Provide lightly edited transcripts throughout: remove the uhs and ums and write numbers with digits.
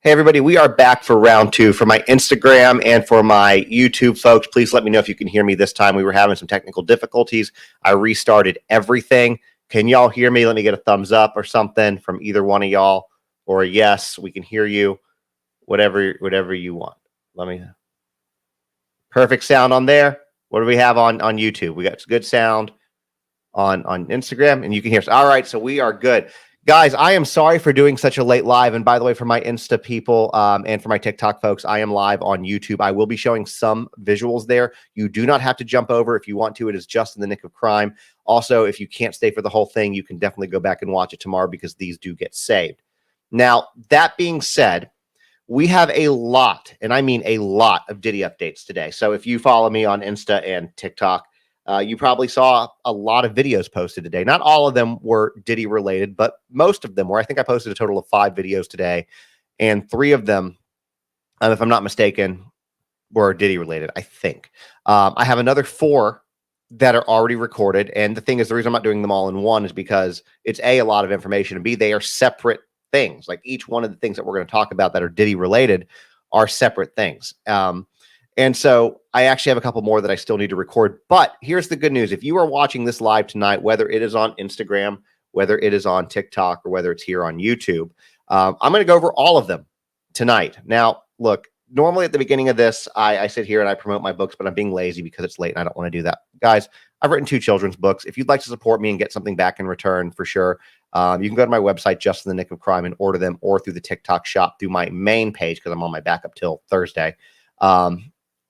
Hey, everybody, we are back for round two. For my Instagram and for my YouTube folks, please let me know if you can hear me this time. We were having some technical difficulties. I restarted everything. Can y'all hear me? Let me get a thumbs up or something from either one of y'all, or a yes, we can hear you, whatever you want. Let me. Perfect sound on there. What do we have on YouTube? We got good sound on Instagram, and you can hear us. All right, so we are good. Guys, I am sorry for doing such a late live. And by the way, for my Insta people and for my TikTok folks, I am live on YouTube. I will be showing some visuals there. You do not have to jump over if you want to. It is just in the nick of crime. Also, if you can't stay for the whole thing, you can definitely go back and watch it tomorrow because these do get saved. Now, that being said, we have a lot, and I mean a lot, of Diddy updates today. So if you follow me on Insta and TikTok, you probably saw a lot of videos posted today. Not all of them were Diddy related, but most of them were. I think I posted a total of 5 videos today, and 3 of them, if I'm not mistaken, were Diddy related, I think. I have another 4 that are already recorded. And the thing is, the reason I'm not doing them all in one is because it's A, a lot of information, and B, they are separate things. Like each one of the things that we're going to talk about that are Diddy related are separate things. And so I actually have a couple more that I still need to record. But here's the good news. If you are watching this live tonight, whether it is on Instagram, whether it is on TikTok, or whether it's here on YouTube, I'm going to go over all of them tonight. Now, look, normally at the beginning of this, I sit here and I promote my books, but I'm being lazy because it's late and I don't want to do that. Guys, I've written 2 children's books. If you'd like to support me and get something back in return, for sure, you can go to my website, Just in the Nick of Crime, and order them, or through the TikTok shop through my main page because I'm on my backup till Thursday.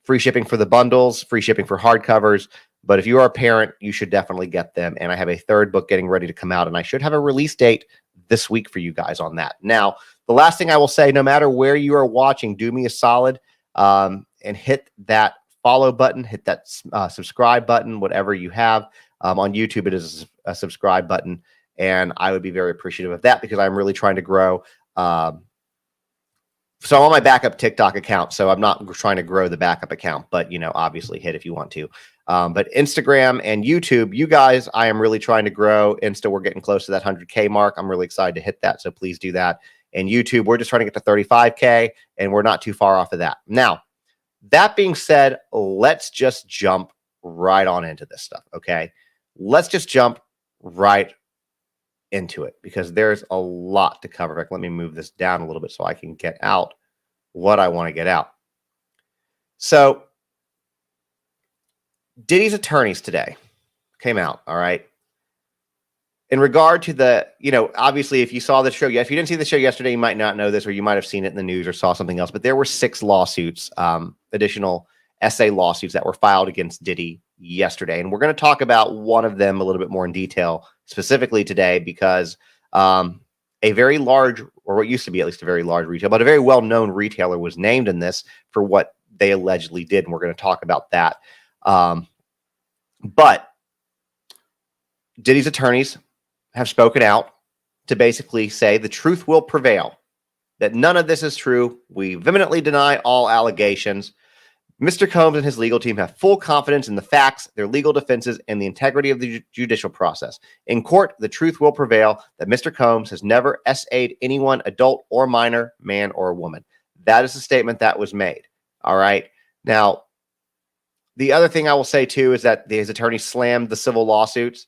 Free shipping for the bundles, free shipping for hardcovers. But if you are a parent, you should definitely get them. And I have a 3rd book getting ready to come out, and I should have a release date this week for you guys on that. Now, the last thing I will say, no matter where you are watching, do me a solid and hit that follow button, hit that subscribe button, whatever you have. On YouTube, it is a subscribe button, and I would be very appreciative of that because I'm really trying to grow. So I'm on my backup TikTok account, so I'm not trying to grow the backup account, but, you know, obviously hit if you want to. But Instagram and YouTube, you guys, I am really trying to grow. Insta, we're getting close to that 100K mark. I'm really excited to hit that, so please do that. And YouTube, we're just trying to get to 35K, and we're not too far off of that. Now, that being said, let's just jump right on into this stuff, okay? Let's just jump right into it because there's a lot to cover. Let me move this down a little bit so I can get out what I want to get out. So Diddy's attorneys today came out, all right? In regard to the, you know, obviously if you saw the show, if you didn't see the show yesterday, you might not know this, or you might have seen it in the news or saw something else, but there were 6 lawsuits, additional SA lawsuits that were filed against Diddy yesterday. And we're going to talk about one of them a little bit more in detail specifically today because a very large, or what used to be at least a very large retailer, but a very well-known retailer was named in this for what they allegedly did. And we're going to talk about that. But Diddy's attorneys have spoken out to basically say the truth will prevail, that none of this is true. We vehemently deny all allegations. Mr. Combs and his legal team have full confidence in the facts, their legal defenses, and the integrity of the judicial process. In court, the truth will prevail that Mr. Combs has never SA'd anyone, adult or minor, man or woman. That is the statement that was made. All right. Now, the other thing I will say, too, is that his attorney slammed the civil lawsuits,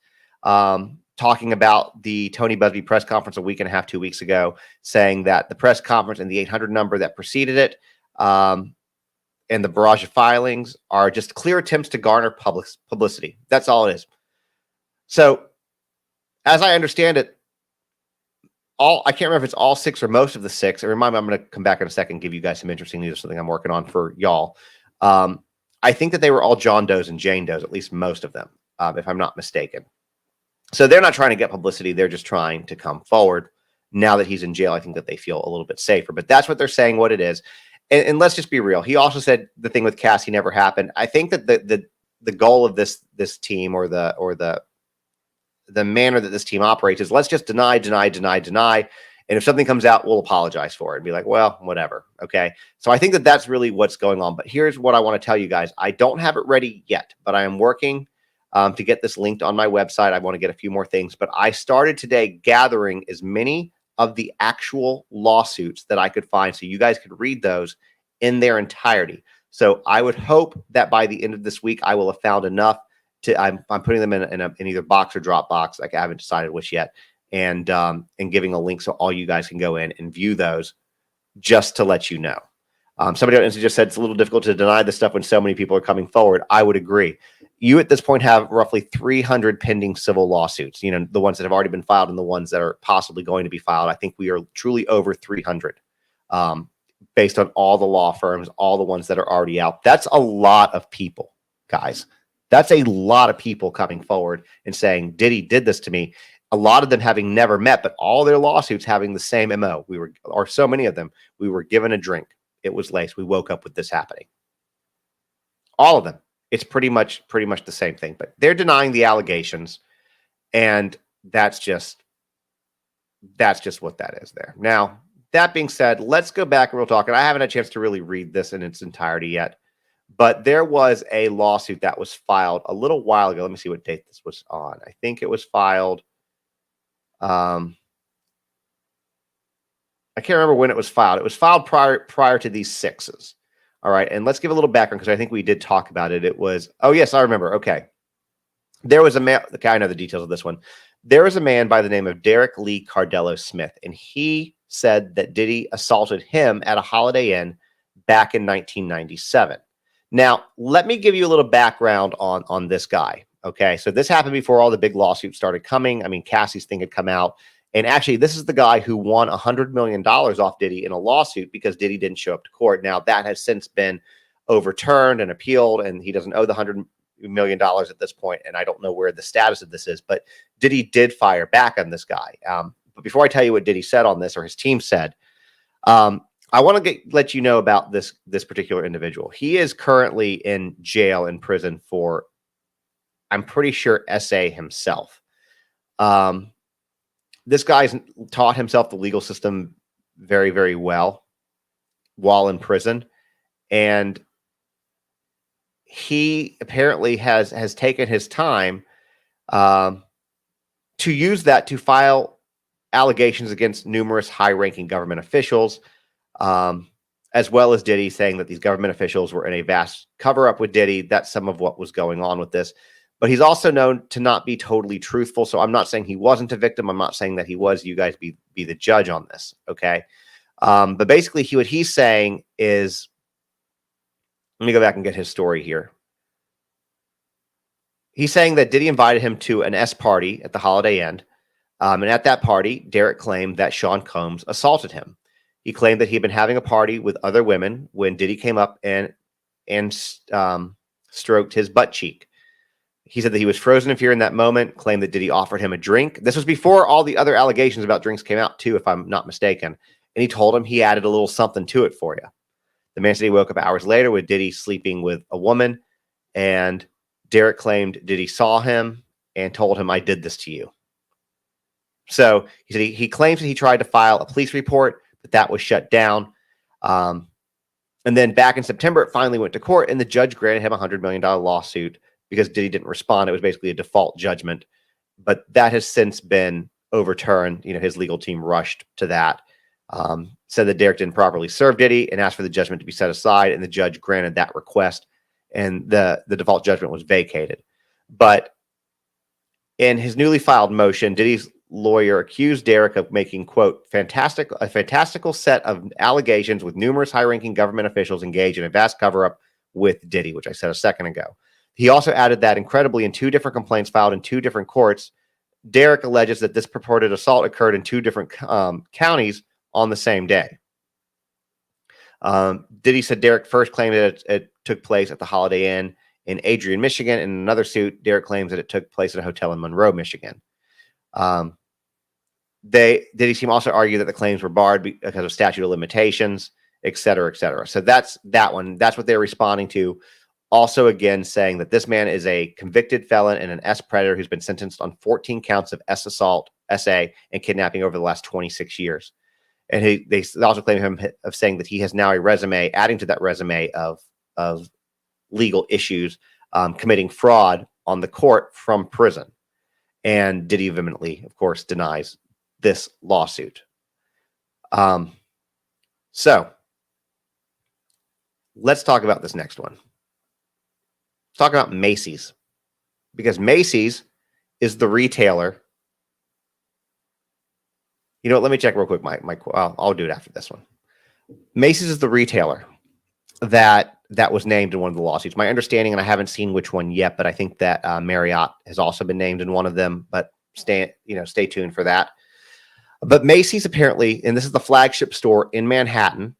talking about the Tony Busby press conference a week and a half, 2 weeks ago, saying that the press conference and the 800 number that preceded it and the barrage of filings are just clear attempts to garner publicity. That's all it is. So, as I understand it, I can't remember if it's all 6 or most of the 6. And remind me, I'm going to come back in a second and give you guys some interesting news, something I'm working on for y'all. I think that they were all John Does and Jane Does, at least most of them, if I'm not mistaken. So they're not trying to get publicity. They're just trying to come forward. Now that he's in jail, I think that they feel a little bit safer. But that's what they're saying, what it is. And let's just be real. He also said the thing with Cassie never happened. I think that the goal of this team or the manner that this team operates is let's just deny. And if something comes out, we'll apologize for it and be like, well, whatever. Okay. So I think that that's really what's going on. But here's what I want to tell you guys. I don't have it ready yet, but I am working to get this linked on my website. I want to get a few more things, but I started today gathering as many of the actual lawsuits that I could find so you guys could read those in their entirety. So I would hope that by the end of this week, I will have found enough to, I'm putting them in either box or Dropbox. Like I haven't decided which yet. And giving a link so all you guys can go in and view those just to let you know. Somebody on Insta just said it's a little difficult to deny this stuff when so many people are coming forward. I would agree. You at this point have roughly 300 pending civil lawsuits, you know, the ones that have already been filed and the ones that are possibly going to be filed. I think we are truly over 300 based on all the law firms, all the ones that are already out. That's a lot of people, guys. That's a lot of people coming forward and saying, Diddy did this to me. A lot of them having never met, but all their lawsuits having the same MO. Or so many of them, we were given a drink. It was laced. We woke up with this happening. All of them. It's pretty much the same thing, but they're denying the allegations. And that's just what that is there. Now, that being said, let's go back and we'll talk. And I haven't had a chance to really read this in its entirety yet, but there was a lawsuit that was filed a little while ago. Let me see what date this was on. I think it was filed. I can't remember when it was filed. It was filed prior to these 6s. All right. And let's give a little background because I think we did talk about it. It was, oh yes, I remember. Okay. There was a man, okay, I know the details of this one. There was a man by the name of Derek Lee Cardello Smith, and he said that Diddy assaulted him at a Holiday Inn back in 1997. Now, let me give you a little background on this guy. Okay. So this happened before all the big lawsuits started coming. I mean, Cassie's thing had come out. And actually, this is the guy who won $100 million off Diddy in a lawsuit because Diddy didn't show up to court. Now, that has since been overturned and appealed, and he doesn't owe the $100 million at this point. And I don't know where the status of this is, but Diddy did fire back on this guy. But before I tell you what Diddy said on this, or his team said, I want to let you know about this particular individual. He is currently in jail, in prison for, I'm pretty sure, SA himself. This guy's taught himself the legal system very, very well while in prison. And he apparently has taken his time to use that to file allegations against numerous high-ranking government officials, as well as Diddy, saying that these government officials were in a vast cover-up with Diddy. That's some of what was going on with this. But he's also known to not be totally truthful. So I'm not saying he wasn't a victim. I'm not saying that he was. You guys be the judge on this. Okay. But basically what he's saying is, let me go back and get his story here. He's saying that Diddy invited him to an S party at the Holiday Inn. And at that party, Derek claimed that Sean Combs assaulted him. He claimed that he had been having a party with other women when Diddy came up and stroked his butt cheek. He said that he was frozen in fear in that moment, claimed that Diddy offered him a drink. This was before all the other allegations about drinks came out too, if I'm not mistaken. And he told him he added a little something to it for you. The man said he woke up hours later with Diddy sleeping with a woman, and Derek claimed Diddy saw him and told him, I did this to you. So he said he claims that he tried to file a police report, but that was shut down. And then back in September, it finally went to court, and the judge granted him a $100 million lawsuit because Diddy didn't respond. It was basically a default judgment, but that has since been overturned. You know, his legal team rushed to that, said that Derek didn't properly serve Diddy and asked for the judgment to be set aside, and the judge granted that request, and the default judgment was vacated. But in his newly filed motion, Diddy's lawyer accused Derek of making, quote, a fantastical set of allegations with numerous high-ranking government officials engaged in a vast cover-up with Diddy, which I said a second ago. He also added that, incredibly, in 2 different complaints filed in 2 different courts, Derek alleges that this purported assault occurred in two different counties on the same day. Diddy said Derek first claimed that it took place at the Holiday Inn in Adrian, Michigan. In another suit, Derek claims that it took place at a hotel in Monroe, Michigan. Diddy seem also argue that the claims were barred because of statute of limitations, et cetera, et cetera. So that's that one. That's what they're responding to. Also, again, saying that this man is a convicted felon and an S predator who's been sentenced on 14 counts of S assault, SA, and kidnapping over the last 26 years. And they also claim him of saying that he has now a resume, adding to that resume of legal issues, committing fraud on the court from prison. And Diddy vehemently, of course, denies this lawsuit. So let's talk about this next one. Let's talk about Macy's, because Macy's is the retailer. You know what? Let me check real quick. I'll do it after this one. Macy's is the retailer that was named in one of the lawsuits. My understanding, and I haven't seen which one yet, but I think that Marriott has also been named in one of them. But stay tuned for that. But Macy's apparently, and this is the flagship store in Manhattan,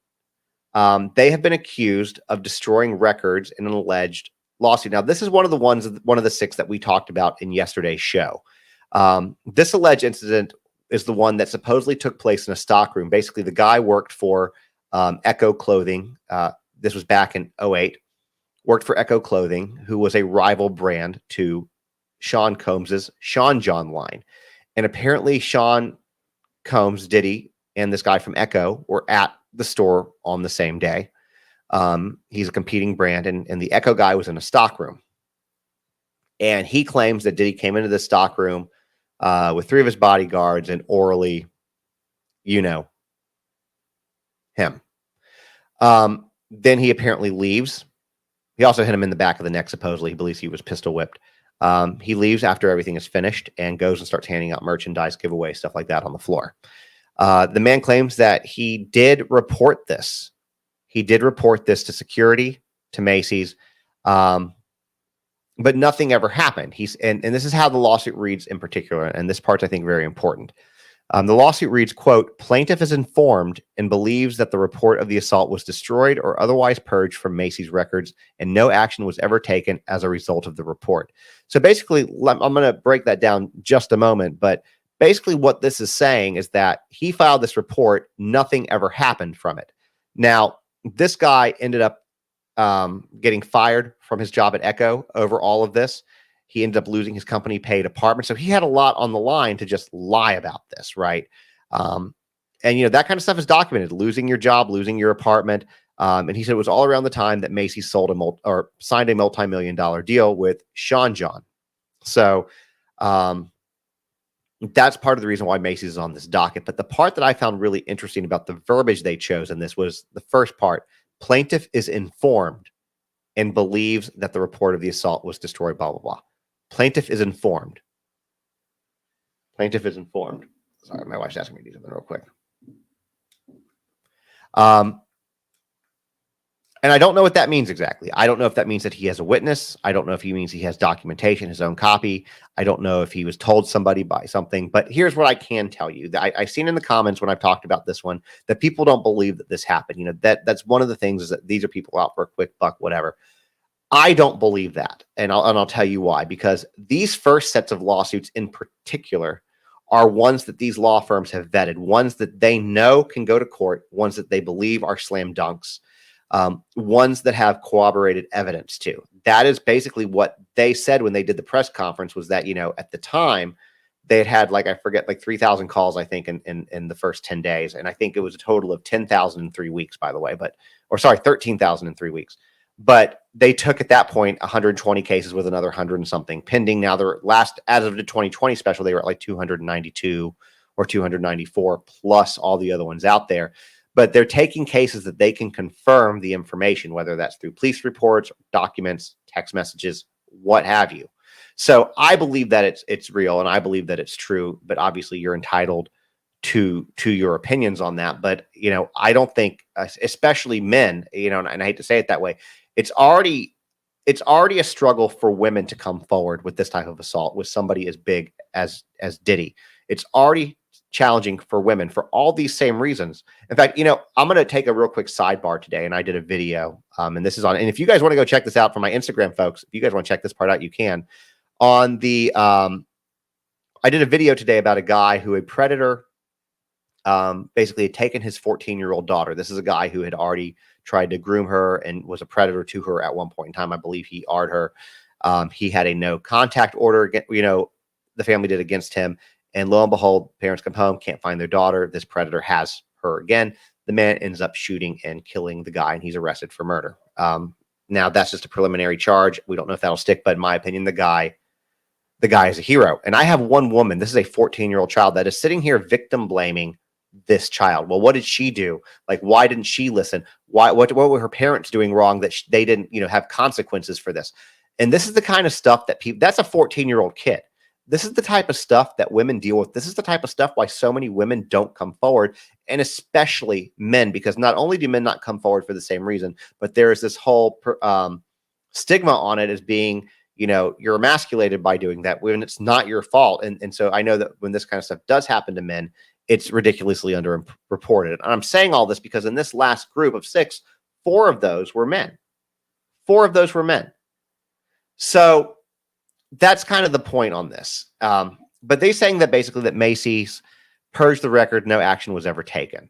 they have been accused of destroying records in an alleged lawsuit. Now, this is one of the 6 that we talked about in yesterday's show. This alleged incident is the one that supposedly took place in a stockroom. Basically, the guy worked for Echo Clothing. This was back in 2008. Worked for Echo Clothing, who was a rival brand to Sean Combs's Sean John line. And apparently Sean Combs, Diddy, and this guy from Echo were at the store on the same day. He's a competing brand, and the Echo guy was in a stockroom. And he claims that Diddy came into the stockroom with 3 of his bodyguards and orally, him. Then he apparently leaves. He also hit him in the back of the neck, supposedly. He believes he was pistol whipped. He leaves after everything is finished and goes and starts handing out merchandise, giveaway, stuff like that on the floor. The man claims that he did report this. He did report this to security, to Macy's, but nothing ever happened. And this is how the lawsuit reads in particular, and this part's, I think, very important. The lawsuit reads, quote, plaintiff is informed and believes that the report of the assault was destroyed or otherwise purged from Macy's records, and no action was ever taken as a result of the report. So basically, I'm going to break that down just a moment, but basically what this is saying is that he filed this report, nothing ever happened from it. Now, this guy ended up getting fired from his job at Echo over all of this. He ended up losing his company paid apartment. So he had a lot on the line to just lie about this, right? And, that kind of stuff is documented, losing your job, losing your apartment. And he said it was all around the time that Macy signed a multi-million-dollar deal with Sean John. So that's part of the reason why Macy's is on this docket. But the part that I found really interesting about the verbiage they chose in this was the first part. Plaintiff is informed and believes that the report of the assault was destroyed, blah, blah, blah. Plaintiff is informed. Plaintiff is informed. Sorry, my wife's asking me to do something real quick. And I don't know what that means exactly. I don't know if that means that he has a witness. I don't know if he means he has documentation, his own copy. I don't know if he was told somebody by something. But here's what I can tell you. I've seen in the comments when I've talked about this one that people don't believe that this happened. That's one of the things, is that these are people out for a quick buck, whatever. I don't believe that. And I'll tell you why. Because these first sets of lawsuits in particular are ones that these law firms have vetted, ones that they know can go to court, ones that they believe are slam dunks. Ones that have corroborated evidence too. That is basically what they said when they did the press conference, was that, at the time they had like 3,000 calls, I think, in the first 10 days. And I think it was a total of 10,000 in 3 weeks, by the way, 13,000 in 3 weeks. But they took at that point 120 cases with another 100 and something pending. Now as of the 2020 special, they were at like 292 or 294 plus all the other ones out there. But they're taking cases that they can confirm the information, whether that's through police reports, documents, text messages, what have you. So I believe that it's real, and I believe that it's true. But obviously, you're entitled to your opinions on that. But I don't think, especially men, and I hate to say it that way, it's already a struggle for women to come forward with this type of assault with somebody as big as Diddy. It's already challenging for women for all these same reasons. In fact, I'm going to take a real quick sidebar today, and I did a video, and this is on. And if you guys want to go check this out from my Instagram, folks, if you guys want to check this part out, you can. On the, I did a video today about a guy who a predator basically had taken his 14-year-old daughter. This is a guy who had already tried to groom her and was a predator to her at one point in time. I believe he AR'd her. He had a no contact order, the family did against him. And lo and behold, parents come home, can't find their daughter. This predator has her again. The man ends up shooting and killing the guy, and he's arrested for murder. Now, that's just a preliminary charge. We don't know if that'll stick, but in my opinion, the guy is a hero. And I have one woman, this is a 14-year-old child, that is sitting here victim blaming this child. Well, what did she do? Like, why didn't she listen? What were her parents doing wrong that they didn't, have consequences for this? And this is the kind of stuff that that's a 14-year-old kid. This is the type of stuff that women deal with. This is the type of stuff why so many women don't come forward, and especially men, because not only do men not come forward for the same reason, but there is this whole stigma on it as being, you're emasculated by doing that when it's not your fault. And so I know that when this kind of stuff does happen to men, it's ridiculously underreported. And I'm saying all this because in this last group of 6, 4 of those were men. 4 of those were men. So that's kind of the point on this. But they're saying that basically that Macy's purged the record, no action was ever taken.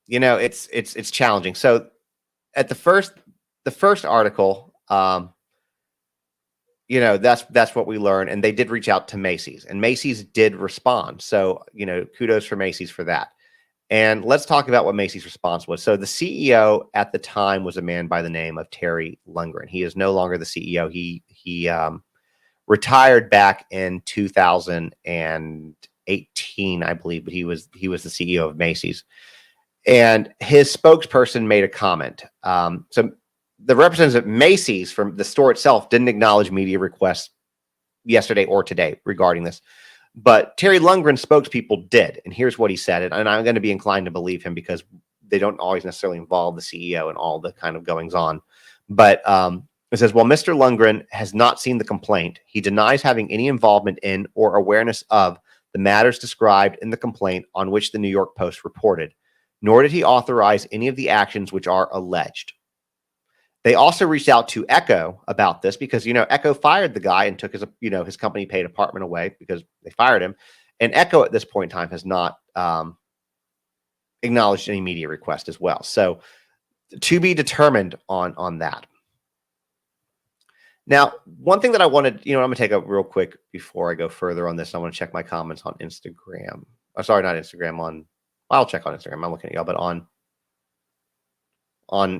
It's challenging. So at the first article, that's what we learned. And they did reach out to Macy's, and Macy's did respond. So, kudos for Macy's for that. And let's talk about what Macy's response was. So the CEO at the time was a man by the name of Terry Lundgren. He is no longer the CEO. He retired back in 2018, I believe, but he was the CEO of Macy's. And his spokesperson made a comment. So the representative of Macy's from the store itself didn't acknowledge media requests yesterday or today regarding this. But Terry Lundgren's spokespeople did, and here's what he said, and I'm going to be inclined to believe him because they don't always necessarily involve the CEO and all the kind of goings on. But it says, while Mr. Lundgren has not seen the complaint, he denies having any involvement in or awareness of the matters described in the complaint on which the New York Post reported, nor did he authorize any of the actions which are alleged. They also reached out to Echo about this because, Echo fired the guy and took his company paid apartment away because they fired him. And Echo at this point in time has not acknowledged any media request as well. So to be determined on that. Now, one thing that I wanted, I'm going to take a real quick before I go further on this. I want to check my comments on Instagram. Oh, sorry, not Instagram. I'll check on Instagram. I'm looking at y'all, but on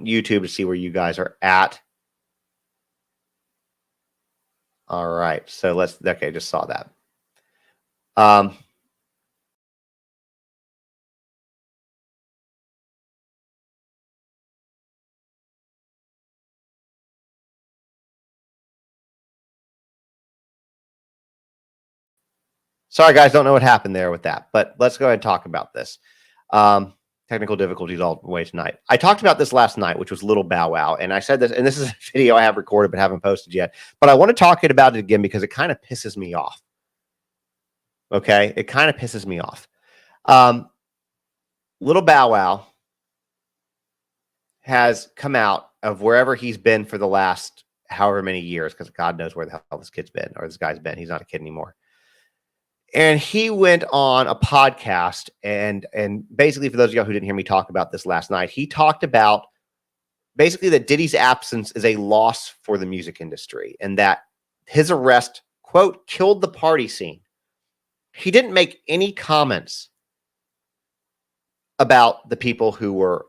YouTube to see where you guys are at. All right. So okay, just saw that. Sorry, guys, don't know what happened there with that, but let's go ahead and talk about this. Technical difficulties all the way tonight. I talked about this last night, which was Little Bow Wow. And I said this, and this is a video I have recorded but haven't posted yet. But I want to talk about it again because it kind of pisses me off. Okay? It kind of pisses me off. Little Bow Wow has come out of wherever he's been for the last however many years, because God knows where the hell this kid's been, or this guy's been. He's not a kid anymore. And he went on a podcast and basically, for those of y'all who didn't hear me talk about this last night, he talked about basically that Diddy's absence is a loss for the music industry and that his arrest, quote, killed the party scene. He didn't make any comments about the people who were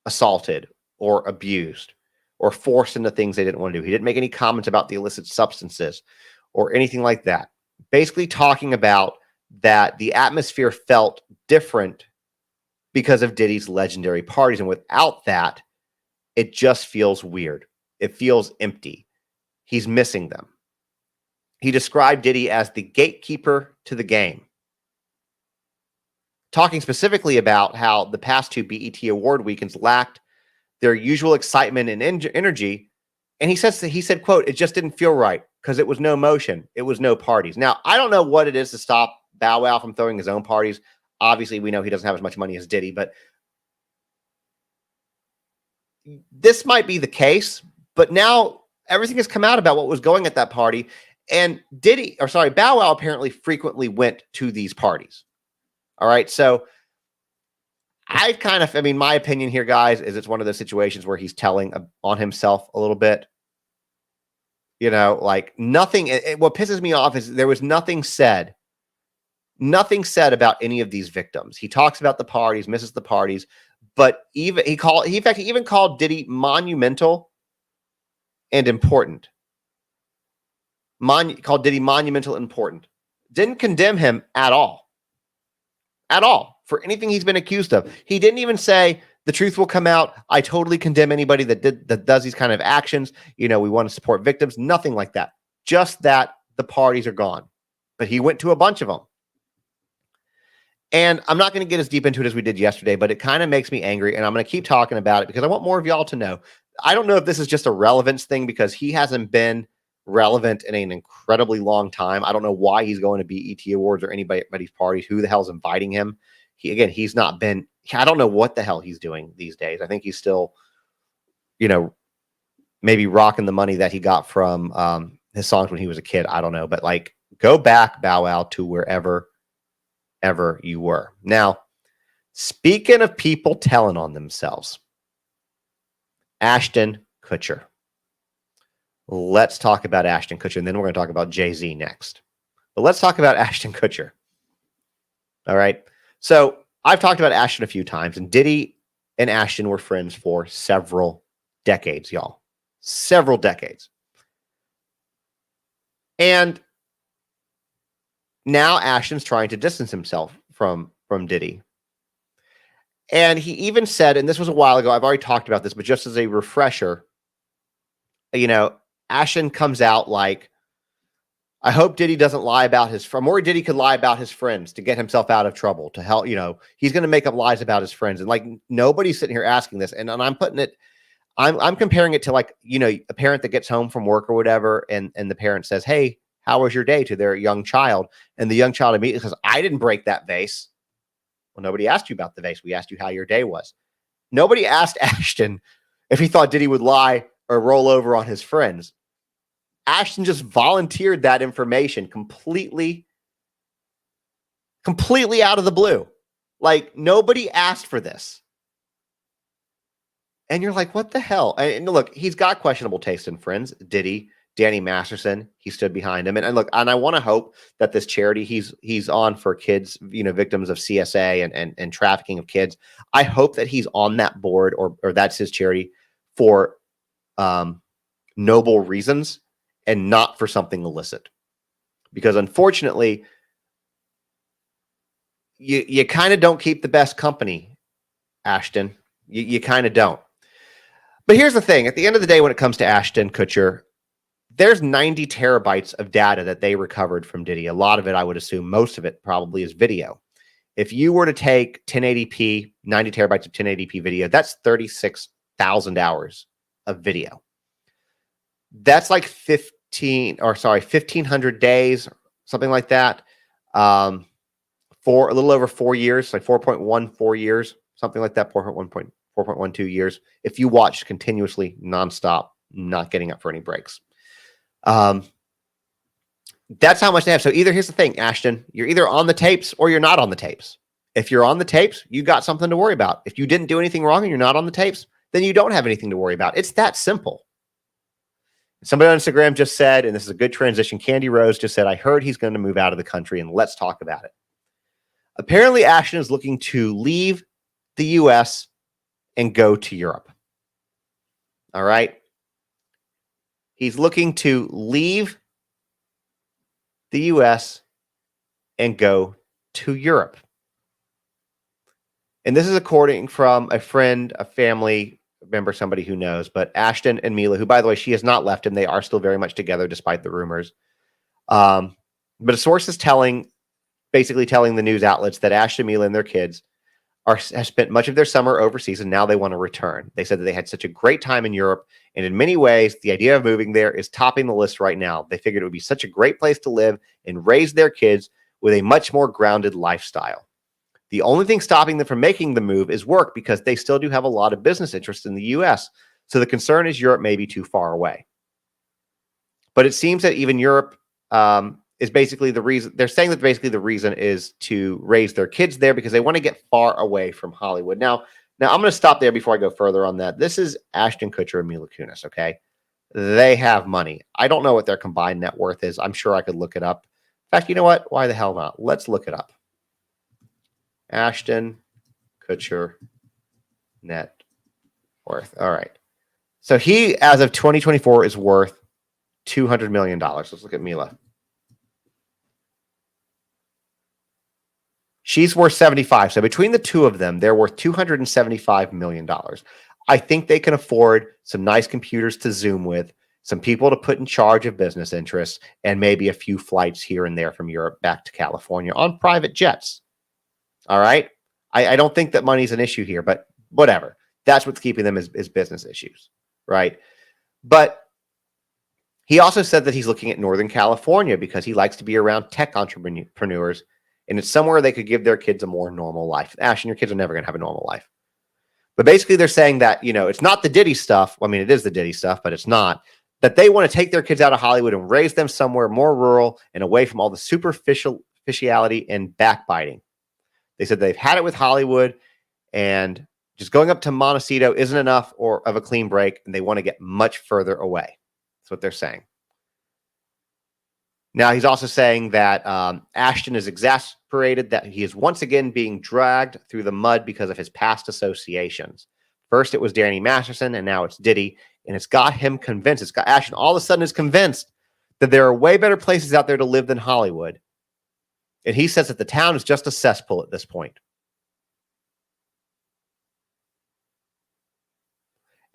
assaulted or abused or forced into things they didn't want to do. He didn't make any comments about the illicit substances or anything like that. Basically talking about that the atmosphere felt different because of Diddy's legendary parties. And without that, it just feels weird. It feels empty. He's missing them. He described Diddy as the gatekeeper to the game, talking specifically about how the past 2 BET award weekends lacked their usual excitement and energy And he said, quote, "It just didn't feel right because it was no motion. It was no parties." Now, I don't know what it is to stop Bow Wow from throwing his own parties. Obviously, we know he doesn't have as much money as Diddy, but this might be the case. But now everything has come out about what was going at that party. And Bow Wow apparently frequently went to these parties. All right. So my opinion here, guys, is it's one of those situations where he's telling on himself a little bit. Like nothing. What pisses me off is there was nothing said about any of these victims. He talks about the parties, misses the parties, but he even called Diddy monumental and important. Called Diddy monumental and important. Didn't condemn him at all for anything he's been accused of. He didn't even say the truth will come out. I totally condemn anybody that does these kind of actions. We want to support victims. Nothing like that. Just that the parties are gone. But he went to a bunch of them. And I'm not going to get as deep into it as we did yesterday, but it kind of makes me angry. And I'm going to keep talking about it because I want more of y'all to know. I don't know if this is just a relevance thing because he hasn't been relevant in an incredibly long time. I don't know why he's going to BET Awards or anybody's parties. Who the hell's inviting him? He's not been. I don't know what the hell he's doing these days. I think he's still, maybe rocking the money that he got from his songs when he was a kid. I don't know, but like, go back, Bow Wow, to wherever you were. Now, speaking of people telling on themselves, Ashton Kutcher. Let's talk about Ashton Kutcher, and then we're going to talk about Jay-Z next. But let's talk about Ashton Kutcher. All right. So I've talked about Ashton a few times, and Diddy and Ashton were friends for several decades, y'all. Several decades. And now Ashton's trying to distance himself from Diddy. And he even said, and this was a while ago, I've already talked about this, but just as a refresher, Ashton comes out like, I hope Diddy doesn't lie about his friend, or Diddy could lie about his friends to get himself out of trouble, to help, he's going to make up lies about his friends. And like, nobody's sitting here asking this. And I'm putting it, I'm comparing it to like, a parent that gets home from work or whatever. And the parent says, "Hey, how was your day?" to their young child. And the young child immediately says, "I didn't break that vase." Well, nobody asked you about the vase. We asked you how your day was. Nobody asked Ashton if he thought Diddy would lie or roll over on his friends. Ashton just volunteered that information completely out of the blue. Like, nobody asked for this. And you're like, what the hell? And look, he's got questionable taste in friends. Diddy, Danny Masterson, he stood behind him. And look, and I want to hope that this charity he's on for kids, victims of CSA and trafficking of kids, I hope that he's on that board or that's his charity for noble reasons and not for something illicit. Because unfortunately, you kind of don't keep the best company, Ashton. You kind of don't. But here's the thing. At the end of the day, when it comes to Ashton Kutcher, there's 90 terabytes of data that they recovered from Diddy. A lot of it, I would assume, most of it probably is video. If you were to take 1080p, 90 terabytes of 1080p video, that's 36,000 hours of video. That's like 1,500 days, something like that. For a little over 4 years, like 4.14 years, something like that, 4.12 years. If you watch continuously, nonstop, not getting up for any breaks. That's how much they have. So here's the thing, Ashton, you're either on the tapes or you're not on the tapes. If you're on the tapes, you got something to worry about. If you didn't do anything wrong and you're not on the tapes, then you don't have anything to worry about. It's that simple. Somebody on Instagram just said, and this is a good transition, Candy Rose just said, "I heard he's going to move out of the country, and let's talk about it." Apparently, Ashton is looking to leave the U.S. and go to Europe. All right? He's looking to leave the U.S. and go to Europe. And this is according from a friend, a family member, somebody who knows, but Ashton and Mila, who, by the way, she has not left him. They are still very much together despite the rumors. But a source is basically telling the news outlets that Ashton, Mila, and their kids have spent much of their summer overseas, and now they want to return. They said that they had such a great time in Europe, and in many ways, the idea of moving there is topping the list right now. They figured it would be such a great place to live and raise their kids with a much more grounded lifestyle. The only thing stopping them from making the move is work, because they still do have a lot of business interests in the U.S. So the concern is Europe may be too far away. But it seems that even Europe is basically the reason. They're saying that basically the reason is to raise their kids there because they want to get far away from Hollywood. Now I'm going to stop there before I go further on that. This is Ashton Kutcher and Mila Kunis, okay? They have money. I don't know what their combined net worth is. I'm sure I could look it up. In fact, you know what? Why the hell not? Let's look it up. Ashton Kutcher net worth. All right. So he, as of 2024, is worth $200 million. Let's look at Mila. She's worth 75. So between the two of them, they're worth $275 million. I think they can afford some nice computers to Zoom with, some people to put in charge of business interests, and maybe a few flights here and there from Europe back to California on private jets. All right. I don't think that money's an issue here, but whatever. That's what's keeping them is business issues. Right. But he also said that he's looking at Northern California because he likes to be around tech entrepreneurs, and it's somewhere they could give their kids a more normal life. Ashton, your kids are never going to have a normal life. But basically they're saying that, it's not the Diddy stuff. I mean, it is the Diddy stuff, but it's not. That they want to take their kids out of Hollywood and raise them somewhere more rural and away from all the superficiality and backbiting. They said they've had it with Hollywood, and just going up to Montecito isn't enough or of a clean break, and they want to get much further away. That's what they're saying. Now, he's also saying that Ashton is exasperated that he is once again being dragged through the mud because of his past associations. First, it was Danny Masterson, and now it's Diddy, and it's got him convinced. It's got Ashton all of a sudden is convinced that there are way better places out there to live than Hollywood. And he says that the town is just a cesspool at this point.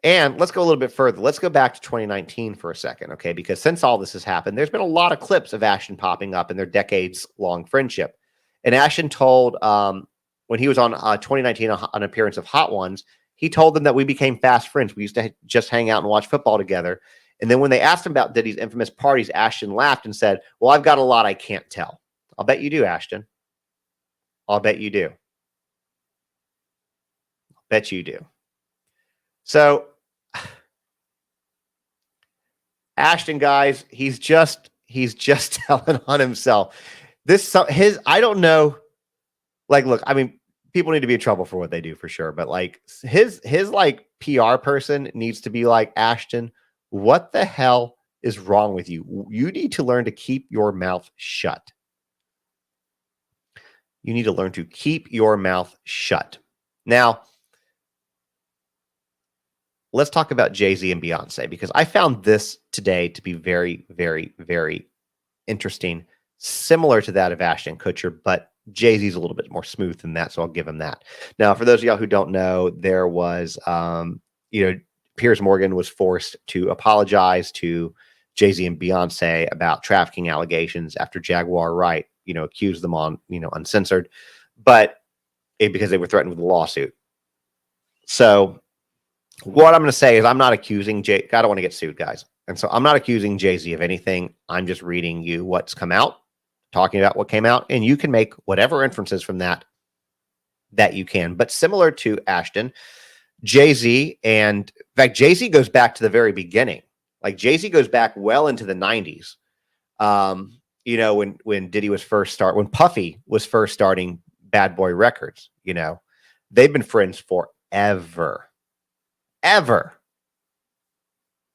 And let's go a little bit further. Let's go back to 2019 for a second, okay? Because since all this has happened, there's been a lot of clips of Ashton popping up in their decades-long friendship. And Ashton told, when he was on 2019, an appearance of Hot Ones, he told them that we became fast friends. We used to just hang out and watch football together. And then when they asked him about Diddy's infamous parties, Ashton laughed and said, well, I've got a lot I can't tell. I'll bet you do, Ashton. I'll bet you do. I'll bet you do. So, Ashton, guys, he's just telling on himself. I don't know. Like, look, I mean, people need to be in trouble for what they do for sure. But like his like PR person needs to be like, Ashton, what the hell is wrong with you? You need to learn to keep your mouth shut. You need to learn to keep your mouth shut. Now, let's talk about Jay-Z and Beyonce, because I found this today to be very, very, very interesting, similar to that of Ashton Kutcher, but Jay-Z's a little bit more smooth than that, so I'll give him that. Now, for those of y'all who don't know, there was, Piers Morgan was forced to apologize to Jay-Z and Beyonce about trafficking allegations after Jaguar Wright, accused them on, uncensored, but because they were threatened with a lawsuit. So what I'm going to say is I'm not accusing I don't want to get sued, guys. And so I'm not accusing Jay-Z of anything. I'm just reading you what's come out, talking about what came out, and you can make whatever inferences from that you can. But similar to Ashton, Jay-Z, and in fact, Jay-Z goes back to the very beginning. Like Jay-Z goes back well into the 90s. When Diddy was when Puffy was first starting Bad Boy Records, they've been friends forever.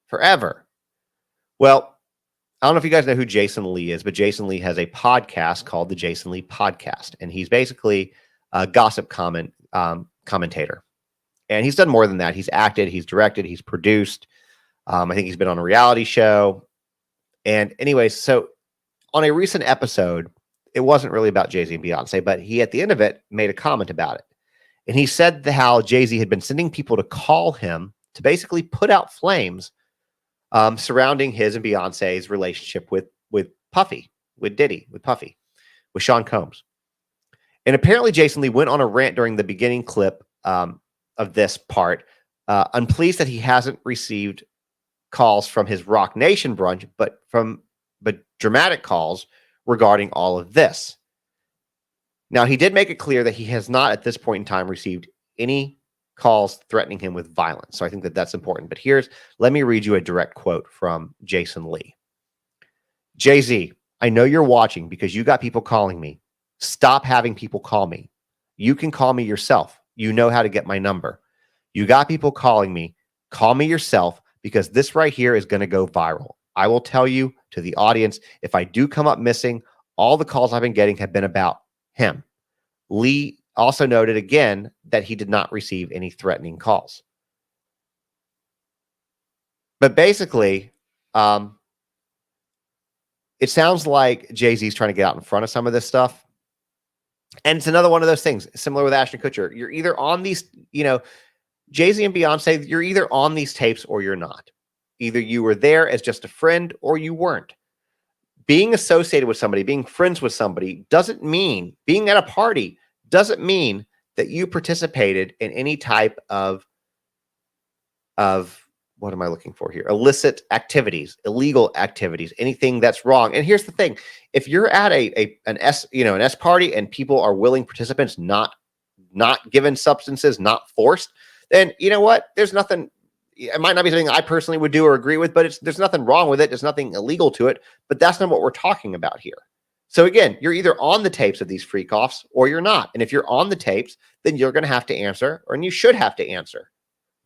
Forever. Well, I don't know if you guys know who Jason Lee is, but Jason Lee has a podcast called the Jason Lee Podcast, and he's basically a gossip commentator. And he's done more than that. He's acted, he's directed, he's produced. I think he's been on a reality show. And anyways, so on a recent episode, it wasn't really about Jay-Z and Beyonce, but he, at the end of it, made a comment about it. And he said how Jay-Z had been sending people to call him to basically put out flames surrounding his and Beyonce's relationship with Puffy, with Diddy, with Puffy, with Sean Combs. And apparently Jason Lee went on a rant during the beginning clip of this part. I'm pleased that he hasn't received calls from his Rock Nation brunch, but dramatic calls regarding all of this. Now, he did make it clear that he has not at this point in time received any calls threatening him with violence. So I think that that's important. But let me read you a direct quote from Jason Lee. Jay-Z, I know you're watching because you got people calling me. Stop having people call me. You can call me yourself. You know how to get my number. You got people calling me. Call me yourself because this right here is going to go viral. I will tell you to the audience, if I do come up missing, all the calls I've been getting have been about him. Lee also noted again that he did not receive any threatening calls. But basically, it sounds like Jay-Z's trying to get out in front of some of this stuff. And it's another one of those things, similar with Ashton Kutcher. You're either on these, Jay-Z and Beyonce, you're either on these tapes or you're not. Either you were there as just a friend or you weren't. Being associated with somebody, being friends with somebody doesn't mean, being at a party doesn't mean that you participated in any type of what am I looking for here? Illicit activities, illegal activities, anything that's wrong. And here's the thing. If you're at an S party and people are willing participants, not given substances, not forced, then you know what? There's nothing. It might not be something I personally would do or agree with, but there's nothing wrong with it. There's nothing illegal to it, but that's not what we're talking about here. So again, you're either on the tapes of these freak-offs or you're not. And if you're on the tapes, then you're going to have to answer, and you should have to answer.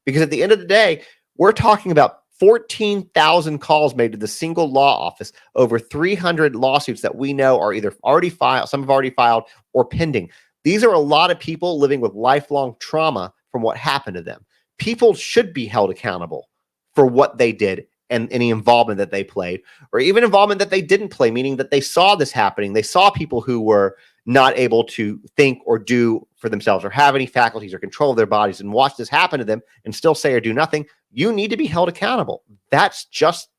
Because at the end of the day, we're talking about 14,000 calls made to the single law office, over 300 lawsuits that we know are either already filed, some have already filed, or pending. These are a lot of people living with lifelong trauma from what happened to them. People should be held accountable for what they did and any involvement that they played, or even involvement that they didn't play, meaning that they saw this happening. They saw people who were not able to think or do for themselves or have any faculties or control of their bodies and watch this happen to them and still say or do nothing. You need to be held accountable. That's just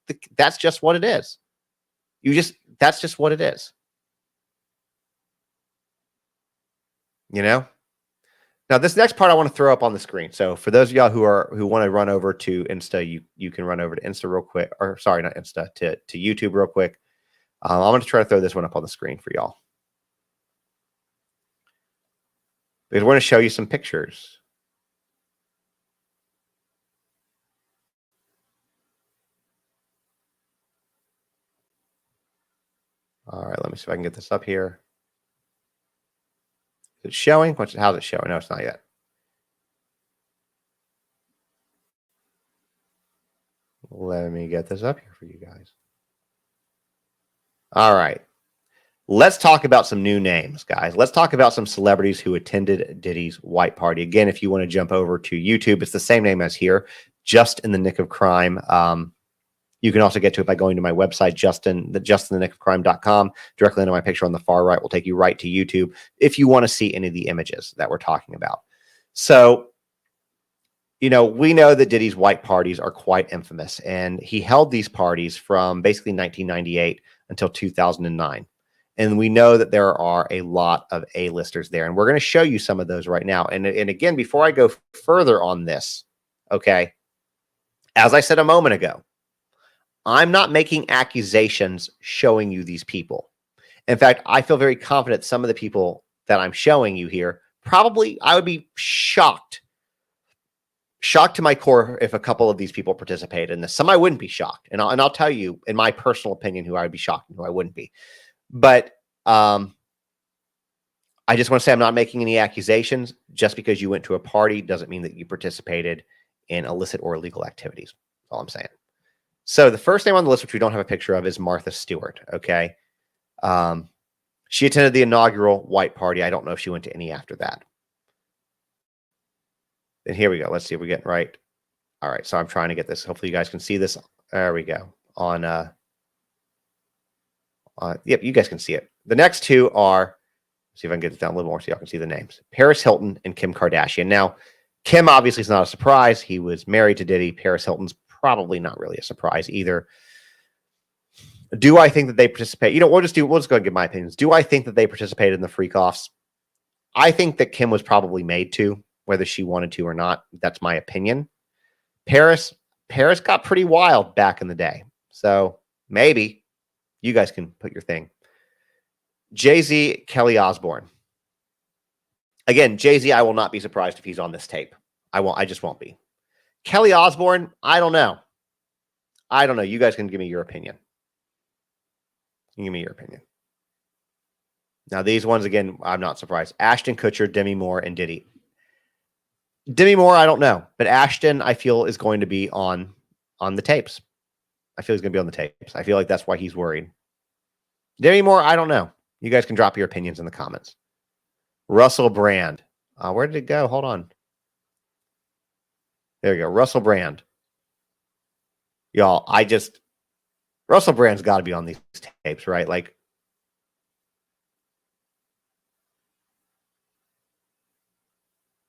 what it is. That's just what it is. Now, this next part I want to throw up on the screen. So for those of y'all who want to run over to Insta, you can run over to Insta real quick, or sorry, not Insta, to YouTube real quick. I'm going to try to throw this one up on the screen for y'all, because we're going to show you some pictures. All right, let me see if I can get this up here. Is it showing? How's it showing? No, it's not yet. Let me get this up here for you guys. All right. Let's talk about some new names, guys. Let's talk about some celebrities who attended Diddy's white party. Again, if you want to jump over to YouTube, it's the same name as here, Just in the Nick of Crime. You can also get to it by going to my website, justinthenickofcrime.com. Directly under my picture on the far right will take you right to YouTube if you want to see any of the images that we're talking about. So, we know that Diddy's white parties are quite infamous, and he held these parties from basically 1998 until 2009. And we know that there are a lot of A-listers there, and we're going to show you some of those right now. And again, before I go further on this, okay, as I said a moment ago, I'm not making accusations showing you these people. In fact, I feel very confident some of the people that I'm showing you here, probably I would be shocked to my core if a couple of these people participated in this. Some I wouldn't be shocked. And I'll tell you, in my personal opinion, who I would be shocked and who I wouldn't be. But I just want to say I'm not making any accusations. Just because you went to a party doesn't mean that you participated in illicit or illegal activities. That's all I'm saying. So the first name on the list, which we don't have a picture of, is Martha Stewart. Okay. She attended the inaugural white party. I don't know if she went to any after that. Then here we go. Let's see if we're getting right. All right. So I'm trying to get this. Hopefully you guys can see this. There we go. Yep, you guys can see it. The next two are, see if I can get it down a little more so y'all can see the names. Paris Hilton and Kim Kardashian. Now, Kim obviously is not a surprise. He was married to Diddy. Paris Hilton's probably not really a surprise either. Do I think that they participate? We'll just go and give my opinions. Do I think that they participated in the freak-offs? I think that Kim was probably made to, whether she wanted to or not. That's my opinion. Paris got pretty wild back in the day. So maybe you guys can put your thing. Jay-Z, Kelly Osbourne. Again, Jay-Z, I will not be surprised if he's on this tape. I just won't be. Kelly Osbourne, I don't know. You guys can give me your opinion. Give me your opinion. Now, these ones, again, I'm not surprised. Ashton Kutcher, Demi Moore, and Diddy. Demi Moore, I don't know. But Ashton, I feel, is going to be on the tapes. I feel he's going to be on the tapes. I feel like that's why he's worried. Demi Moore, I don't know. You guys can drop your opinions in the comments. Russell Brand. Where did it go? Hold on. There you go. Russell Brand. Y'all, Russell Brand's got to be on these tapes, right? Like,